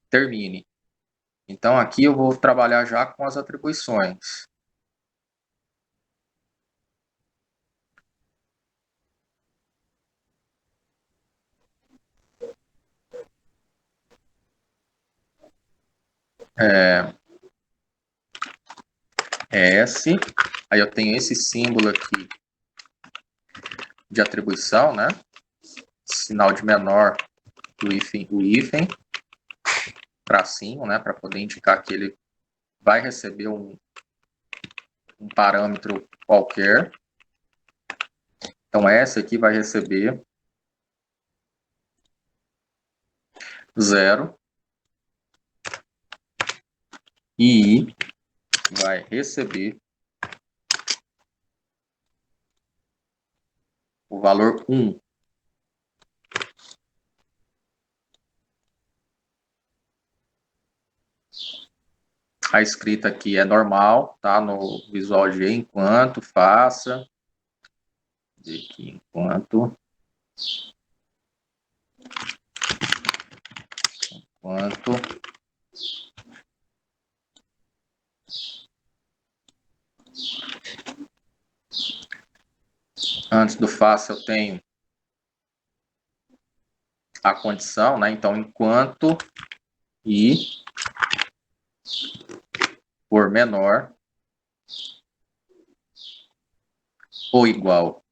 termine. Então, aqui eu vou trabalhar já com as atribuições. S, aí eu tenho esse símbolo aqui de atribuição, né? Sinal de menor do hífen, tracinho, né? Para poder indicar que ele vai receber um parâmetro qualquer. Então, essa aqui vai receber 0 e I vai receber o valor 1. A escrita aqui é normal, tá? No Visual G, enquanto, faça. Aqui, enquanto. Antes do faça eu tenho a condição, né? Então, enquanto i for menor ou igual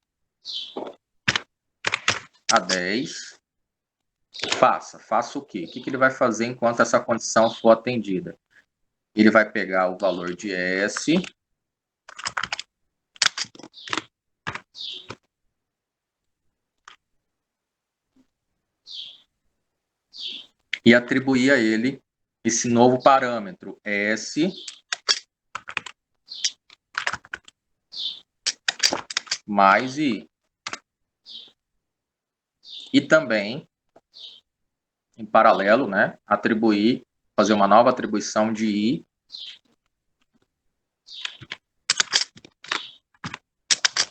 a 10, faça o quê? O que ele vai fazer enquanto essa condição for atendida? Ele vai pegar o valor de S e atribuir a ele esse novo parâmetro, S mais I. E também, em paralelo, né, fazer uma nova atribuição de I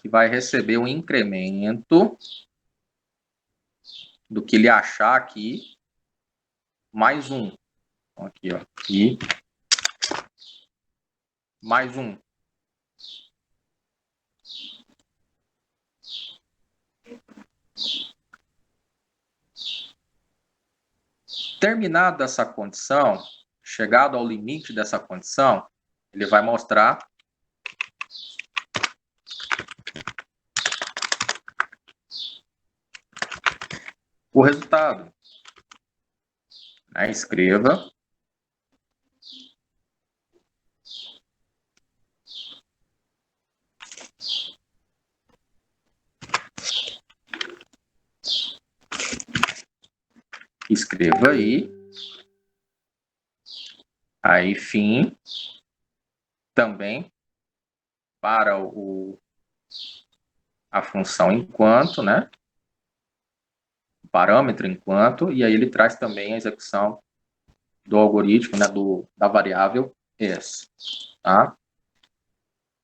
que vai receber um incremento do que ele achar aqui, mais 1. Então, aqui, ó, I mais 1. Terminada essa condição, chegado ao limite dessa condição, ele vai mostrar o resultado. Aí, escreva aí fim, também para a função enquanto, né? O parâmetro enquanto, e aí ele traz também a execução do algoritmo, né? Da variável S, tá?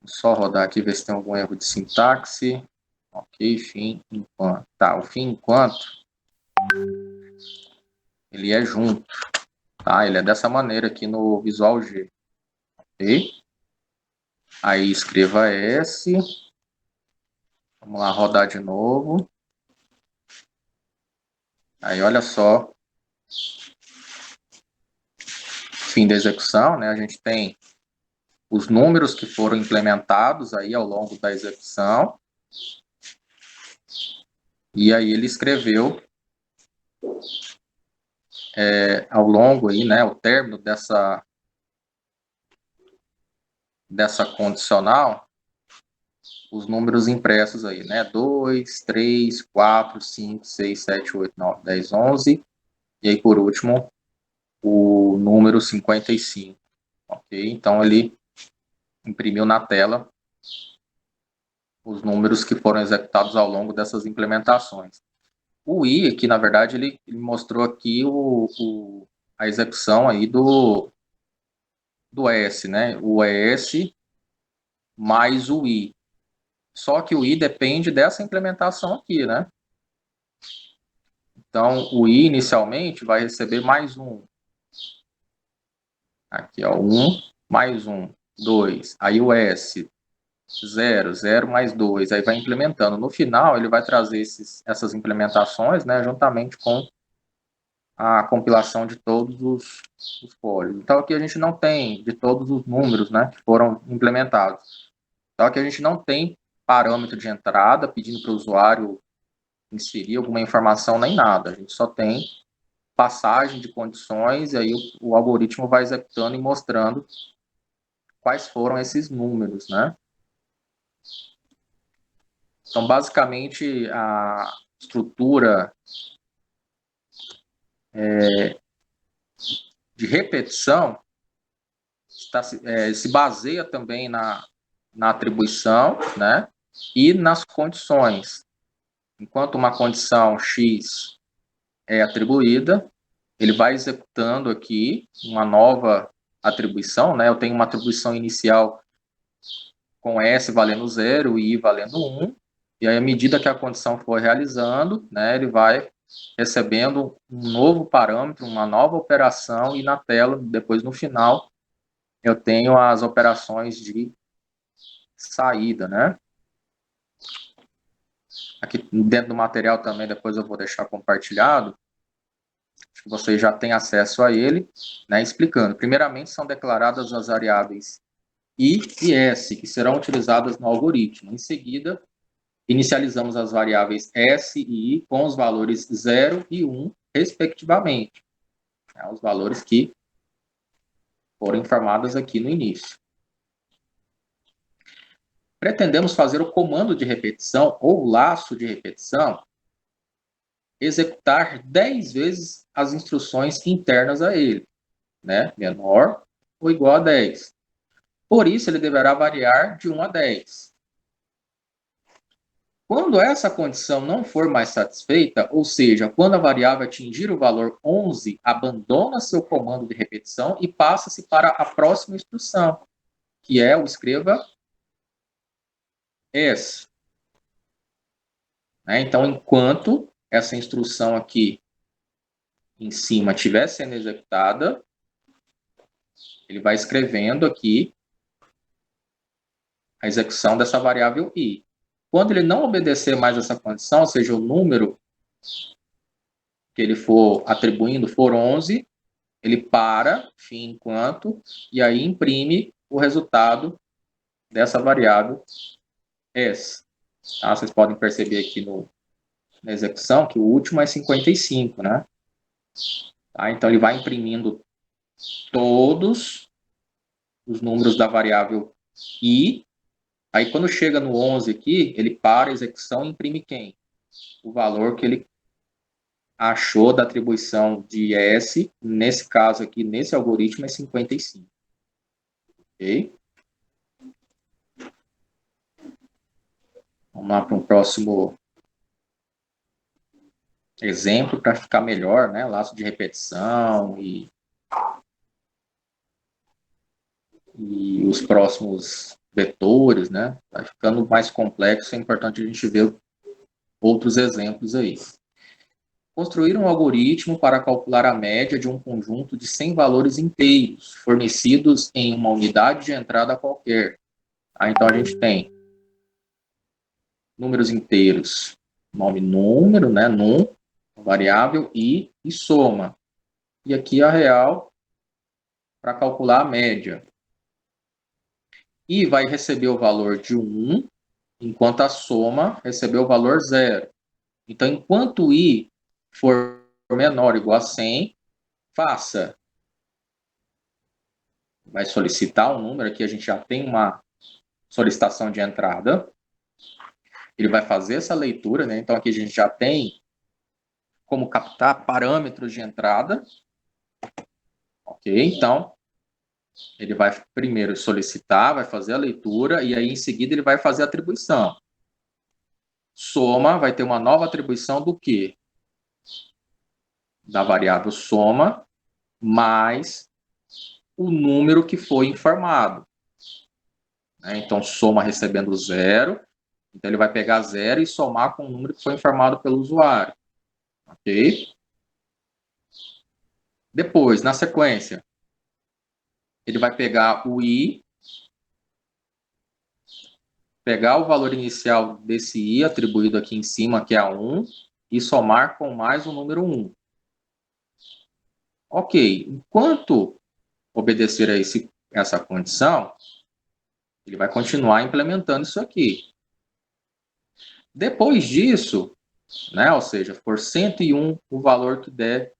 Só rodar aqui, ver se tem algum erro de sintaxe. Ok, fim, enquanto. Tá, o fim, enquanto, ele é junto, tá? Ele é dessa maneira aqui no Visual G, ok? Aí escreva S. Vamos lá, rodar de novo. Aí, olha só. Fim da execução, né? A gente tem os números que foram implementados aí ao longo da execução. E aí ele escreveu ao longo aí, né, o término dessa condicional, os números impressos aí, né, 2, 3, 4, 5, 6, 7, 8, 9, 10, 11, e aí por último o número 55, ok? Então ele imprimiu na tela os números que foram executados ao longo dessas implementações. O I aqui, na verdade, ele mostrou aqui a execução aí do S, né? O S mais o I. Só que o I depende dessa implementação aqui, né? Então, o I inicialmente vai receber mais um. Aqui, ó, 1 mais 1, 2. Aí o S, 0, 0 mais 2. Aí vai implementando. No final, ele vai trazer essas implementações, né, juntamente com a compilação de todos os códigos. Então, aqui a gente não tem de todos os números, né, que foram implementados. Então, aqui a gente não tem parâmetro de entrada pedindo para o usuário inserir alguma informação nem nada. A gente só tem passagem de condições e aí o algoritmo vai executando e mostrando quais foram esses números, né? Então, basicamente, a estrutura de repetição se baseia também na atribuição, né? E nas condições. Enquanto uma condição X é atribuída, ele vai executando aqui uma nova atribuição, né? Eu tenho uma atribuição inicial com S valendo 0 e I valendo 1, e aí à medida que a condição for realizando, né, ele vai recebendo um novo parâmetro, uma nova operação, e na tela, depois no final, eu tenho as operações de saída, né? Aqui dentro do material também, depois eu vou deixar compartilhado, acho que vocês já têm acesso a ele, né, explicando. Primeiramente, são declaradas as variáveis I e S, que serão utilizadas no algoritmo. Em seguida, inicializamos as variáveis S e I com os valores 0 e 1, respectivamente. Os valores que foram informados aqui no início. Pretendemos fazer o comando de repetição ou laço de repetição executar 10 vezes as instruções internas a ele, né? Menor ou igual a 10. Por isso, ele deverá variar de 1 a 10. Quando essa condição não for mais satisfeita, ou seja, quando a variável atingir o valor 11, abandona seu comando de repetição e passa-se para a próxima instrução, que é o escreva S. Então, enquanto essa instrução aqui em cima estiver sendo executada, ele vai escrevendo aqui a execução dessa variável I. Quando ele não obedecer mais essa condição, ou seja, o número que ele for atribuindo for 11, ele para, fim enquanto, e aí imprime o resultado dessa variável S. Tá? Vocês podem perceber aqui na execução que o último é 55, né? Tá? Então ele vai imprimindo todos os números da variável I. Aí quando chega no 11 aqui, ele para a execução e imprime quem? O valor que ele achou da atribuição de S, nesse caso aqui, nesse algoritmo, é 55. Ok? Vamos lá para um próximo exemplo para ficar melhor, né? Laço de repetição e os próximos vetores, né? Vai ficando mais complexo, é importante a gente ver outros exemplos aí. Construir um algoritmo para calcular a média de um conjunto de 100 valores inteiros, fornecidos em uma unidade de entrada qualquer. Então, a gente tem números inteiros, nome número, né, num, variável, e soma. E aqui a real para calcular a média. E vai receber o valor de 1, enquanto a soma recebeu o valor 0. Então, enquanto i for menor ou igual a 100, faça. Vai solicitar um número, aqui a gente já tem uma solicitação de entrada. Ele vai fazer essa leitura, né? Então, aqui a gente já tem como captar parâmetros de entrada. Ok? Então, ele vai primeiro solicitar, vai fazer a leitura, e aí em seguida ele vai fazer a atribuição. Soma vai ter uma nova atribuição do quê? Da variável soma mais o número que foi informado. Então, soma recebendo 0. Então, ele vai pegar 0 e somar com o número que foi informado pelo usuário. Ok? Depois, na sequência, ele vai pegar o i, pegar o valor inicial desse i atribuído aqui em cima, que é a 1, e somar com mais o número 1. Ok, enquanto obedecer a essa condição, ele vai continuar implementando isso aqui. Depois disso, né, ou seja, por 101 o valor que der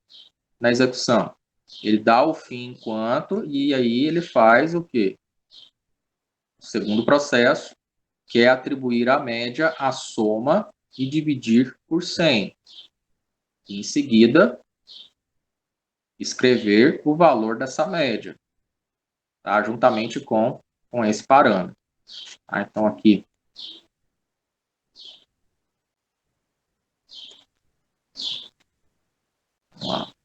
na execução, ele dá o fim enquanto, e aí ele faz o quê? O segundo processo, que é atribuir a média à soma e dividir por 100. E, em seguida, escrever o valor dessa média, tá? Juntamente com esse parâmetro. Tá? Então, aqui, vamos lá.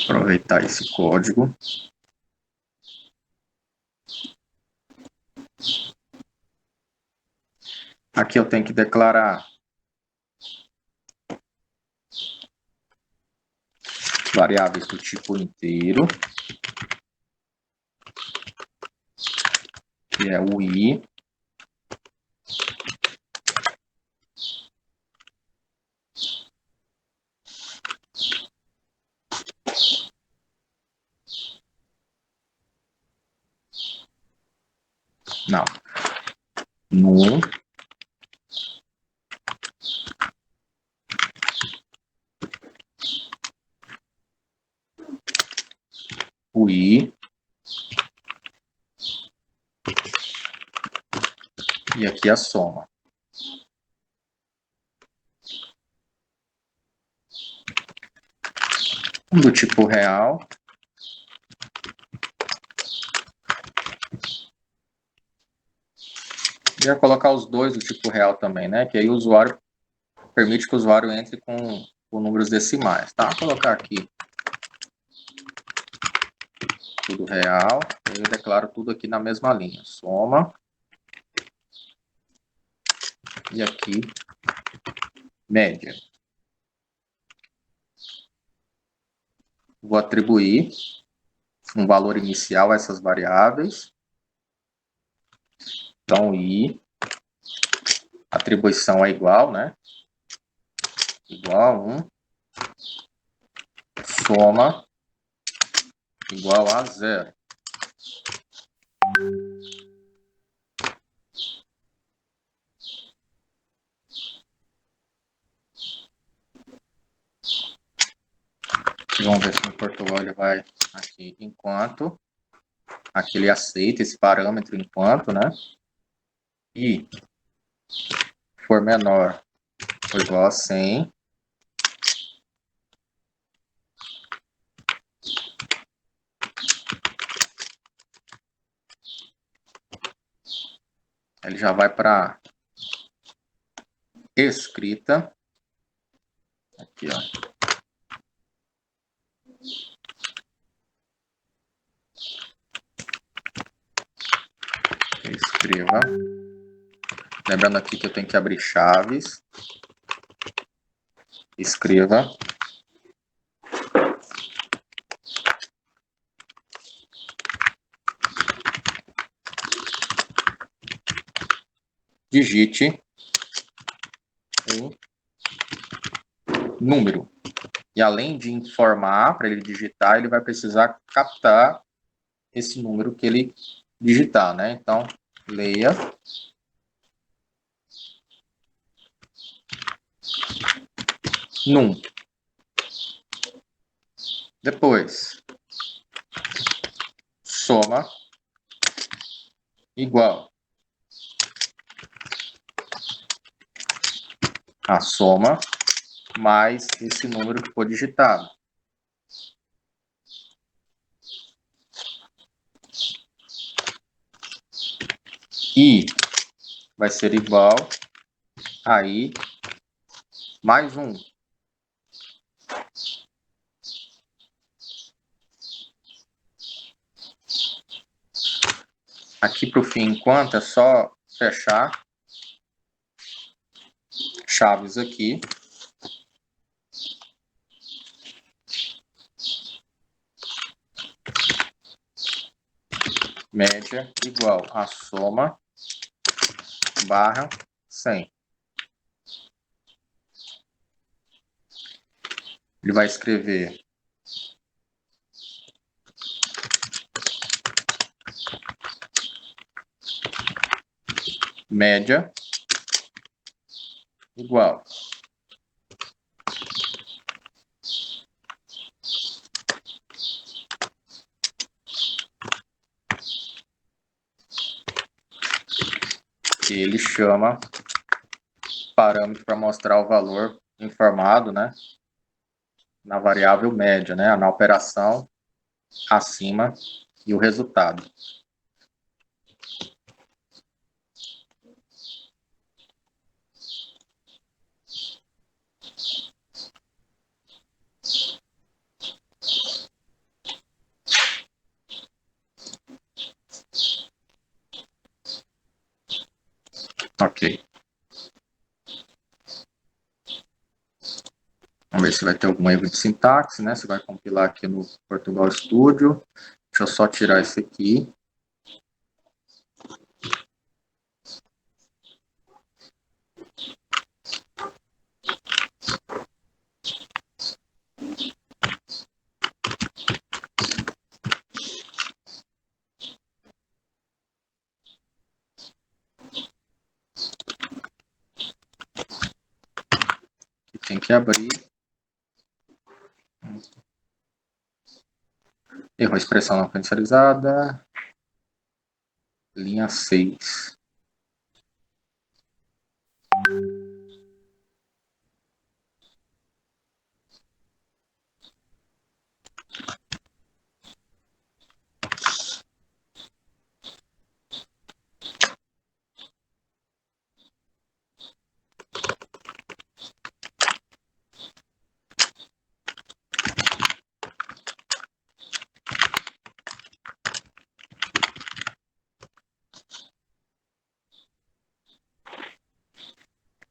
Aproveitar esse código. Aqui eu tenho que declarar variáveis do tipo inteiro, que é o i. Não. No o i. E aqui a soma. Do tipo real. E vai colocar os dois do tipo real também, né? Que aí o usuário permite que o usuário entre com números decimais, tá? Vou colocar aqui tudo real, e eu declaro tudo aqui na mesma linha. Soma. E aqui, média. Vou atribuir um valor inicial a essas variáveis. Então, i, atribuição é igual, né? Igual a 1. Soma igual a 0. Vamos ver se no português ele vai aqui enquanto. Aqui ele aceita esse parâmetro enquanto, né? E for menor ou igual a 100, Ele já vai para escrita. Aqui, ó. Escreva. Lembrando aqui que eu tenho que abrir chaves. Escreva. Digite um número. E além de informar para ele digitar, ele vai precisar captar esse número que ele digitar, né? Então, leia num. Depois, soma igual a soma mais esse número que foi digitado. I vai ser igual a I mais 1. Aqui para o fim, enquanto, é só fechar chaves aqui. Média igual a soma barra 100. Ele vai escrever média igual que ele chama parâmetro para mostrar o valor informado, né, na variável média, né, na operação acima e o resultado. Ok. Vamos ver se vai ter algum erro de sintaxe, né? Você vai compilar aqui no Portugal Studio. Deixa eu só tirar esse aqui. Tem que abrir. Erro, expressão não inicializada. Linha 6.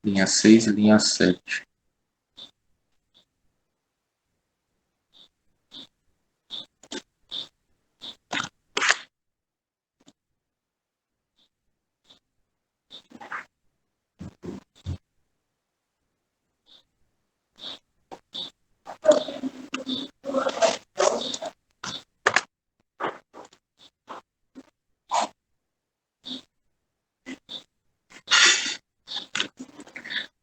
Linha 6 e linha 7.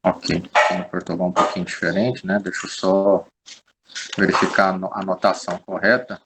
Ok, aqui no Portugal um pouquinho diferente, né? Deixa eu só verificar a anotação correta.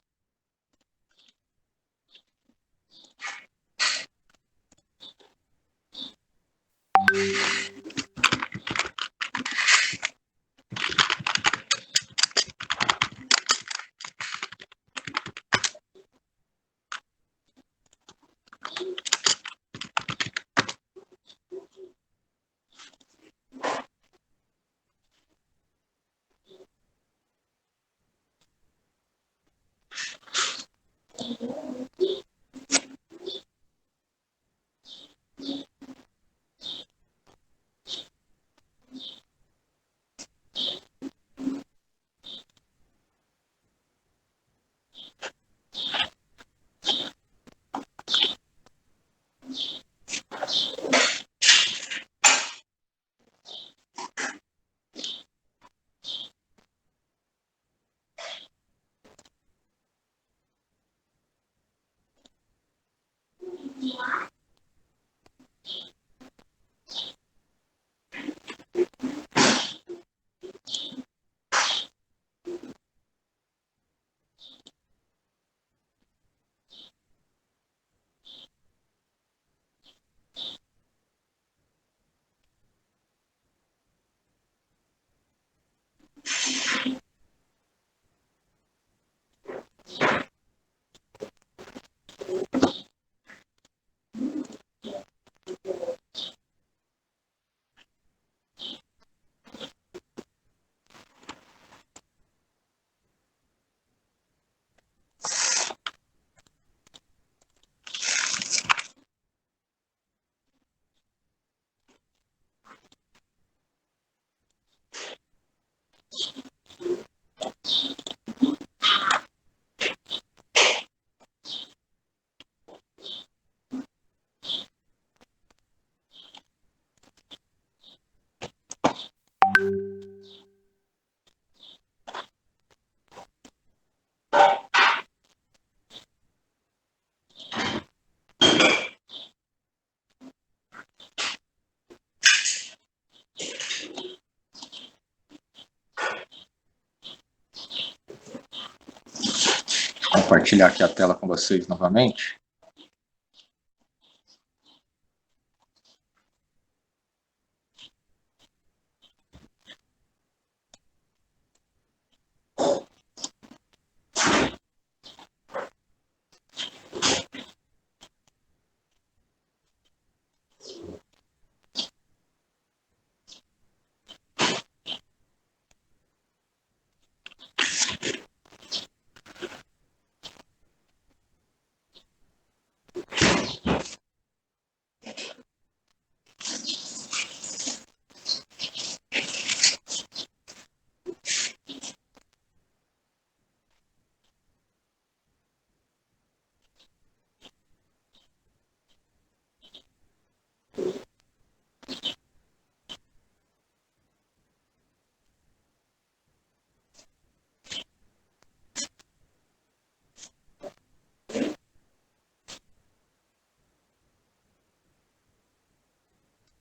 Compartilhar aqui a tela com vocês novamente.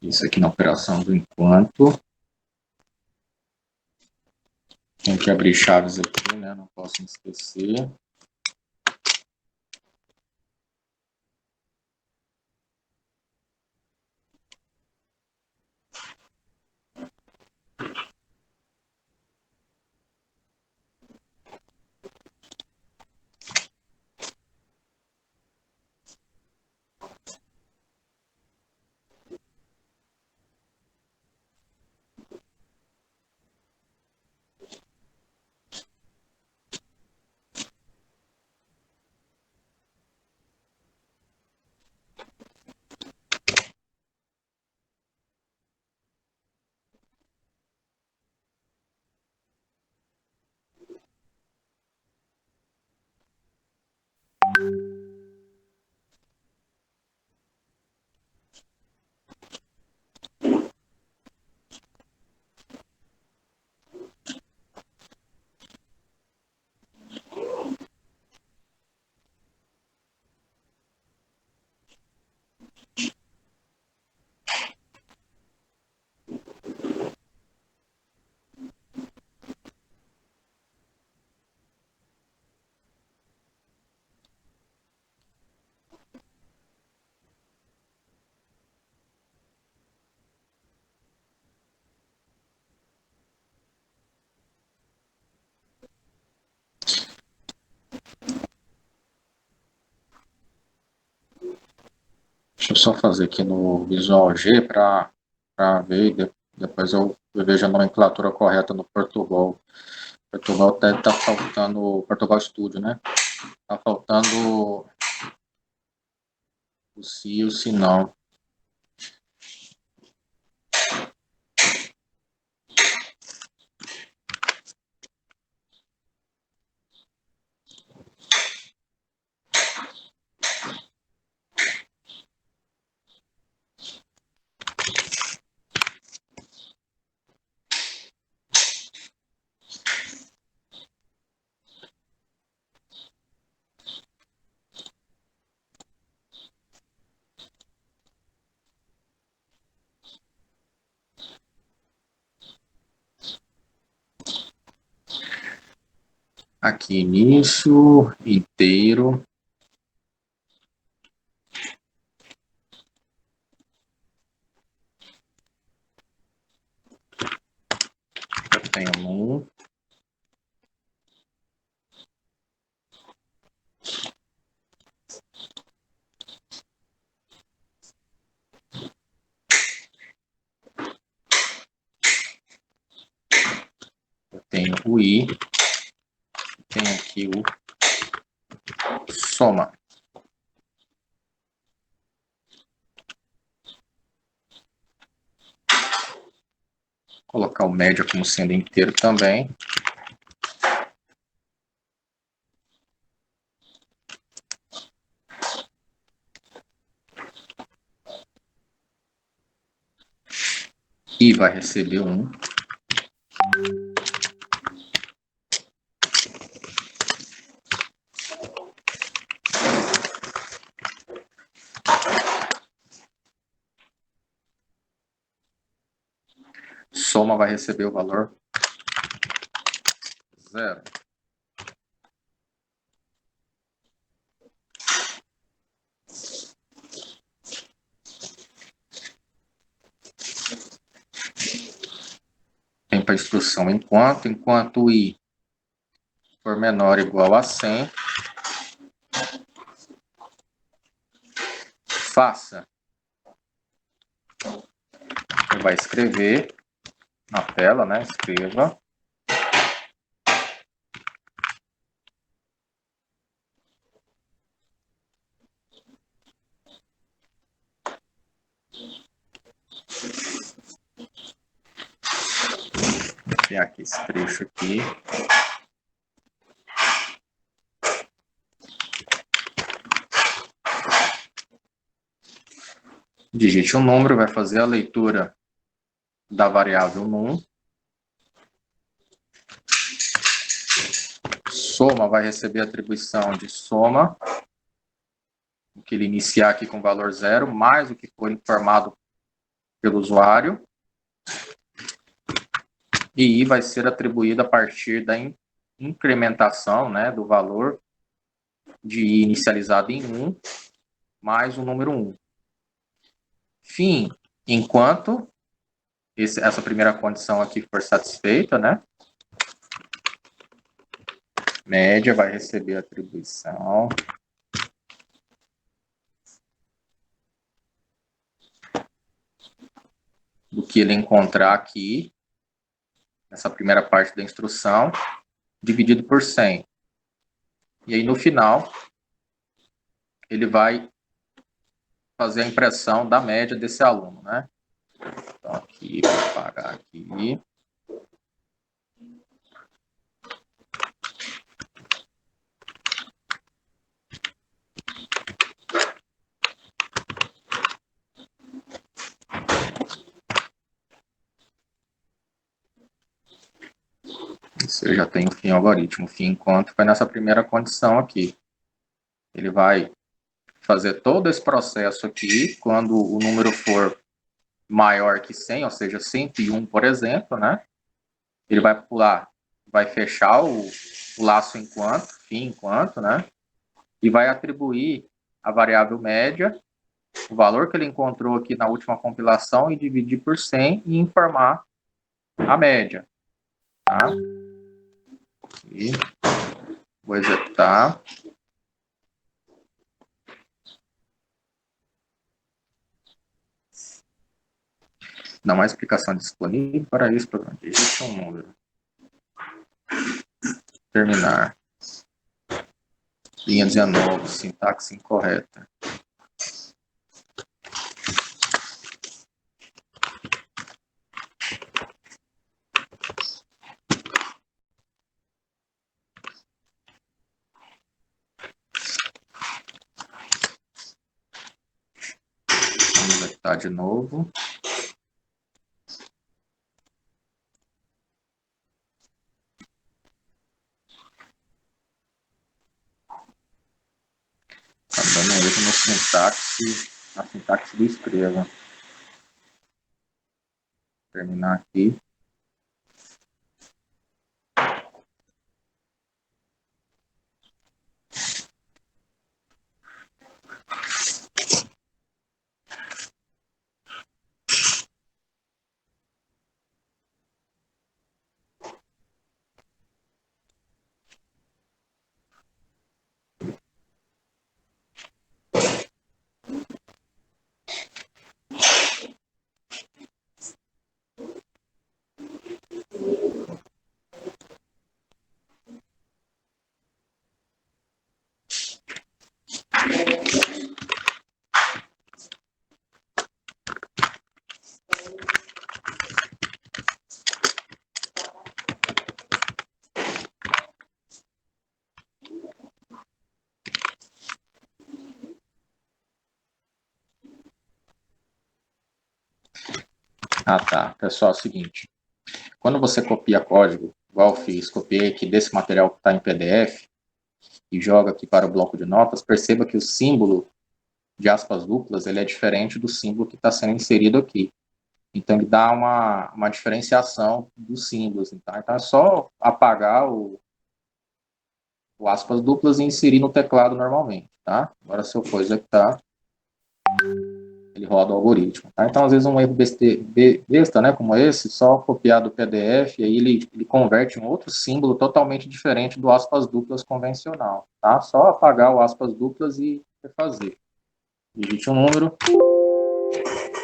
Isso aqui na operação do enquanto. Tenho que abrir chaves aqui, né? Não posso me esquecer. Deixa eu só fazer aqui no Visual G para ver, depois eu vejo a nomenclatura correta no Portugal. Portugal deve estar faltando, Portugal Studio, né? Está faltando o se e o se não. Aqui, início, inteiro. Eu tenho um. Eu tenho o i. Tenho aqui o soma. Colocar o média como sendo inteiro também. E vai receber 1. Soma vai receber o valor 0. Tem para a instrução enquanto i for menor ou igual a 100, faça. Você vai escrever na tela, né? Escreva. Vou criar aqui esse trecho aqui. Digite um número, vai fazer a leitura da variável num. Soma vai receber a atribuição de soma, o que ele iniciar aqui com valor 0, mais o que for informado pelo usuário. E i vai ser atribuído a partir da incrementação, né, do valor de i inicializado em 1, mais o número 1. Fim, enquanto essa primeira condição aqui for satisfeita, né? Média vai receber a atribuição do que ele encontrar aqui, nessa primeira parte da instrução, dividido por 100. E aí, no final, ele vai fazer a impressão da média desse aluno, né? Então, aqui, vou apagar aqui. Isso eu já tenho o fim algoritmo. O fim enquanto foi nessa primeira condição aqui. Ele vai fazer todo esse processo aqui, quando o número for maior que 100, ou seja, 101, por exemplo, né? Ele vai pular, vai fechar o laço enquanto, fim enquanto, né? E vai atribuir a variável média, o valor que ele encontrou aqui na última compilação, e dividir por 100 e informar a média. Tá? E vou executar. Não há explicação disponível para isso, programa. Digite um número. Terminar. Linha 19, sintaxe incorreta. Vamos executar de novo. Está dando erro no sintaxe, na sintaxe do escreva. Terminar aqui. Ah, tá. Pessoal, é o seguinte. Quando você copia código, igual eu fiz, copiei aqui desse material que está em PDF e joga aqui para o bloco de notas, perceba que o símbolo de aspas duplas ele é diferente do símbolo que está sendo inserido aqui. Então, ele dá uma diferenciação dos símbolos. Tá? Então, é só apagar o aspas duplas e inserir no teclado normalmente. Tá? Agora, se eu for executar, ele roda o algoritmo. Tá? Então, às vezes, um erro besta, né, como esse, só copiar do PDF, e aí ele converte um outro símbolo totalmente diferente do aspas duplas convencional. Tá? Só apagar o aspas duplas e refazer. Digite um número,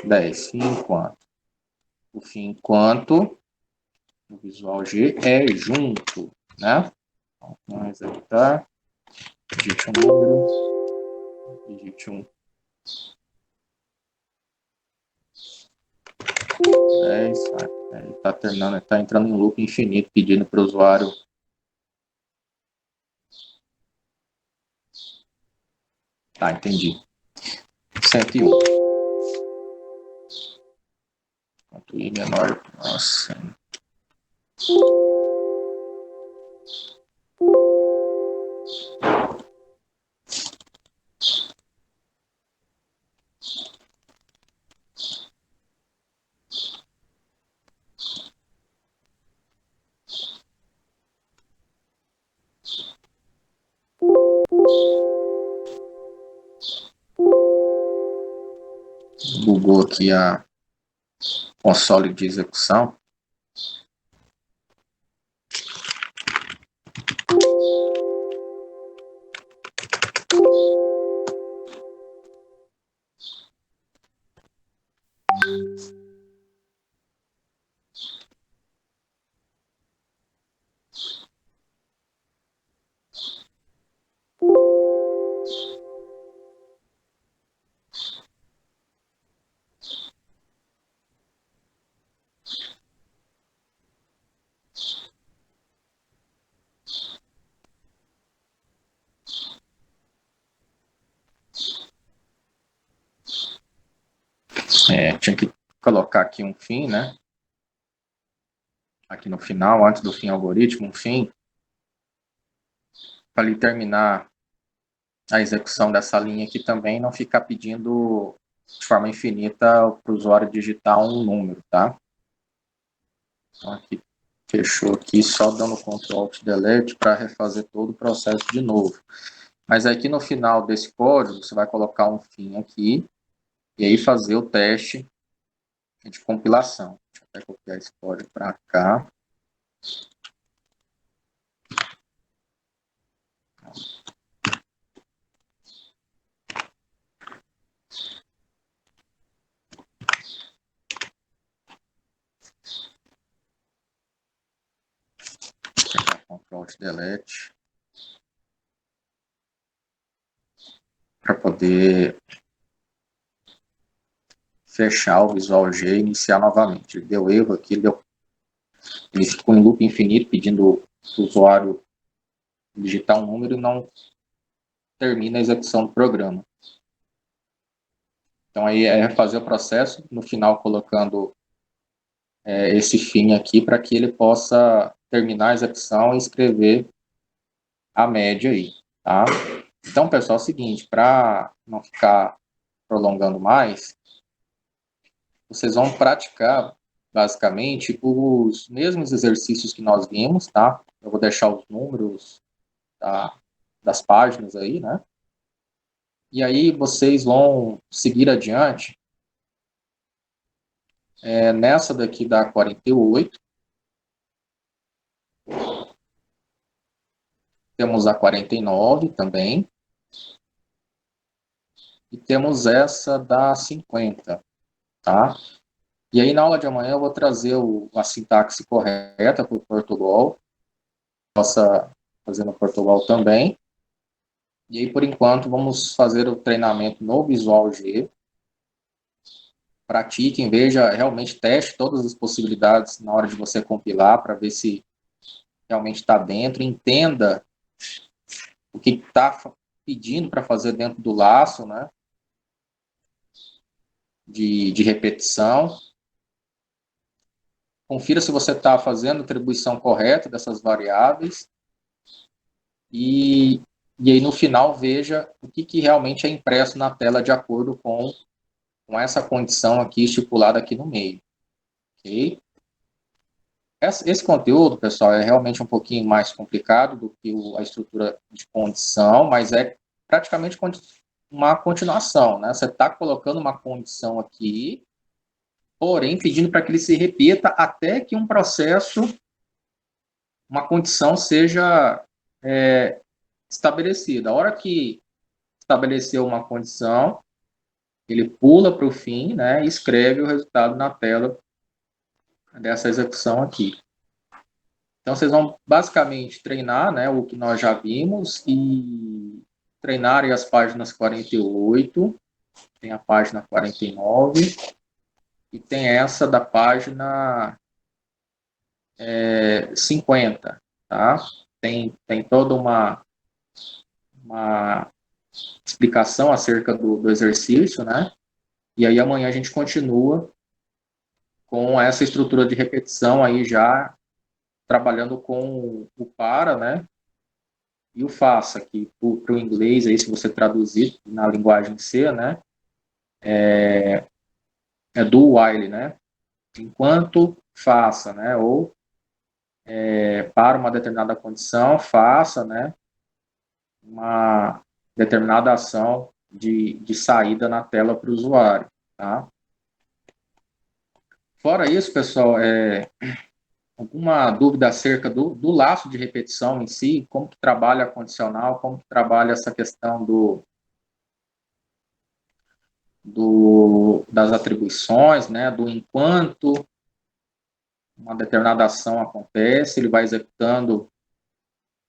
10, fim enquanto. O fim enquanto, o visual G é junto, né? Então, vamos executar, digite um número, digite um 10, ele está terminando, está entrando em loop infinito, pedindo para o usuário. Tá, entendi. 101. Ponto I menor. Nossa. Bugou aqui a console de execução. Tinha que colocar aqui um fim, né? Aqui no final, antes do fim algoritmo, um fim, para ele terminar a execução dessa linha aqui também, não ficar pedindo de forma infinita para o usuário digitar um número, tá? Então, aqui, fechou aqui, só dando Ctrl Alt Delete para refazer todo o processo de novo. Mas aqui no final desse código, você vai colocar um fim aqui, e aí fazer o teste de compilação. Deixa eu até copiar esse código para cá. Ctrl Alt Delete. Para poder fechar o Visual G e iniciar novamente. Ele deu erro aqui, ele ficou em loop infinito pedindo para o usuário digitar um número e não termina a execução do programa. Então aí é refazer o processo, no final colocando esse fim aqui para que ele possa terminar a execução e escrever a média aí, tá? Então, pessoal, é o seguinte, para não ficar prolongando mais, vocês vão praticar basicamente os mesmos exercícios que nós vimos, tá? Eu vou deixar os números das páginas aí, né? E aí vocês vão seguir adiante. Nessa daqui dá 48. Temos a 49 também. E temos essa da 50, tá? E aí na aula de amanhã eu vou trazer a sintaxe correta para o Portugal. Possa fazer no Portugal também. E aí, por enquanto, vamos fazer o treinamento no Visual G. Pratiquem, veja, realmente teste todas as possibilidades na hora de você compilar para ver se realmente está dentro. Entenda o que está pedindo para fazer dentro do laço, né? De repetição. confira se você está fazendo a atribuição correta dessas variáveis e aí no final veja o que realmente é impresso na tela de acordo com essa condição aqui estipulada aqui no meio. Ok? Esse conteúdo, pessoal, é realmente um pouquinho mais complicado do que a estrutura de condição, mas é praticamente uma continuação, né? Você está colocando uma condição aqui, porém pedindo para que ele se repita até que um processo, uma condição seja estabelecida. A hora que estabeleceu uma condição, ele pula para o fim, né, e escreve o resultado na tela dessa execução aqui. Então, vocês vão basicamente treinar, né, o que nós já vimos e treinarem as páginas 48, tem a página 49 e tem essa da página 50, tá? Tem toda uma explicação acerca do exercício, né? E aí amanhã a gente continua com essa estrutura de repetição aí já trabalhando com o para, né? E o faça, que para o inglês, aí, se você traduzir na linguagem C, né? É do while, né? Enquanto faça, né? Ou para uma determinada condição, faça, né? Uma determinada ação de saída na tela para o usuário, tá? Fora isso, pessoal, alguma dúvida acerca do laço de repetição em si, como que trabalha a condicional, como que trabalha essa questão das atribuições, né, do enquanto uma determinada ação acontece, ele vai executando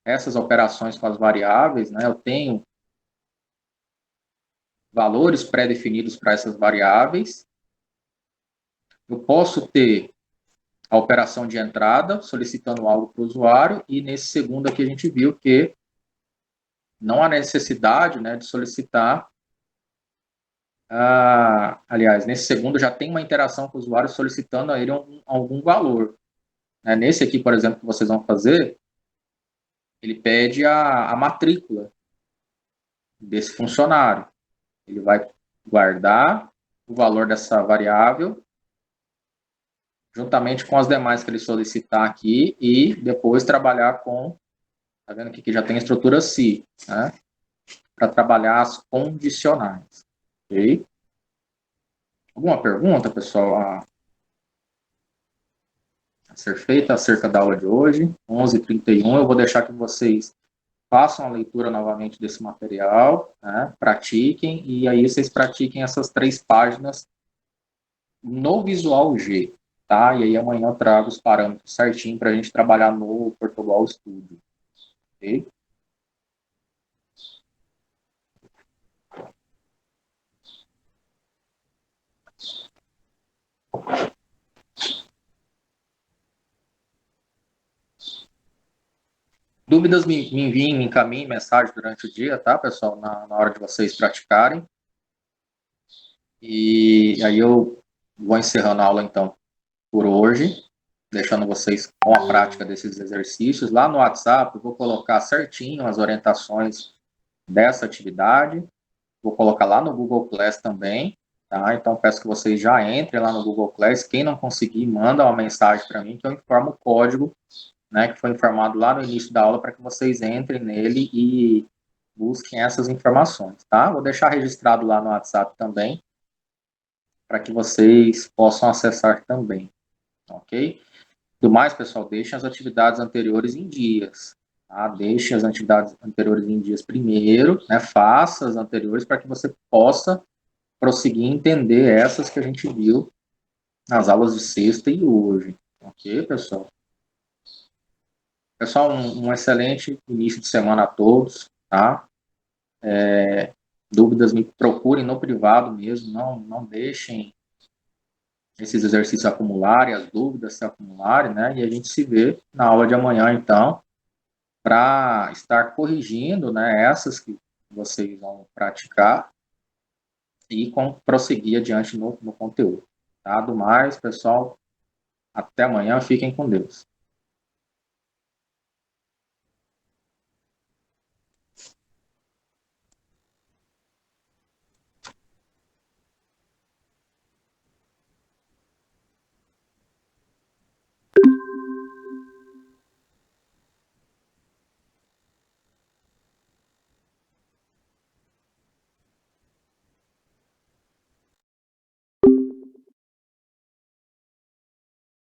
essas operações com as variáveis, né, eu tenho valores pré-definidos para essas variáveis, eu posso ter a operação de entrada, solicitando algo para o usuário, e nesse segundo aqui a gente viu que não há necessidade, né, de solicitar. Aliás, nesse segundo já tem uma interação com o usuário solicitando a ele algum valor. Nesse aqui, por exemplo, que vocês vão fazer, ele pede a matrícula desse funcionário. Ele vai guardar o valor dessa variável juntamente com as demais que ele solicitar aqui e depois trabalhar com, tá vendo aqui que já tem a estrutura SI, né? Para trabalhar as condicionais. Ok? Alguma pergunta, pessoal, a ser feita acerca da aula de hoje? 11h31, eu vou deixar que vocês façam a leitura novamente desse material, né? Pratiquem, e aí vocês pratiquem essas 3 páginas no Visual G, tá? E aí amanhã eu trago os parâmetros certinho para a gente trabalhar no Portugal Studio, ok? Dúvidas me enviem, me encaminhem mensagem durante o dia, tá, pessoal? Na hora de vocês praticarem. E aí eu vou encerrando a aula, então, por hoje, deixando vocês com a prática desses exercícios. Lá no WhatsApp, eu vou colocar certinho as orientações dessa atividade. Vou colocar lá no Google Class também, tá? Então, peço que vocês já entrem lá no Google Class. Quem não conseguir, manda uma mensagem para mim, que eu informo o código, né, que foi informado lá no início da aula, para que vocês entrem nele e busquem essas informações, tá? Vou deixar registrado lá no WhatsApp também, para que vocês possam acessar também, ok? Do mais, pessoal, deixem as atividades anteriores em dias, tá? Deixe as atividades anteriores em dias primeiro, né? Faça as anteriores para que você possa prosseguir e entender essas que a gente viu nas aulas de sexta e hoje, ok, pessoal? Pessoal, um excelente início de semana a todos, tá? Dúvidas me procurem no privado mesmo, não deixem esses exercícios acumularem, as dúvidas se acumularem, né? E a gente se vê na aula de amanhã, então, para estar corrigindo, né, essas que vocês vão praticar e prosseguir adiante no conteúdo. Tá? Do mais, pessoal, Até amanhã, fiquem com Deus.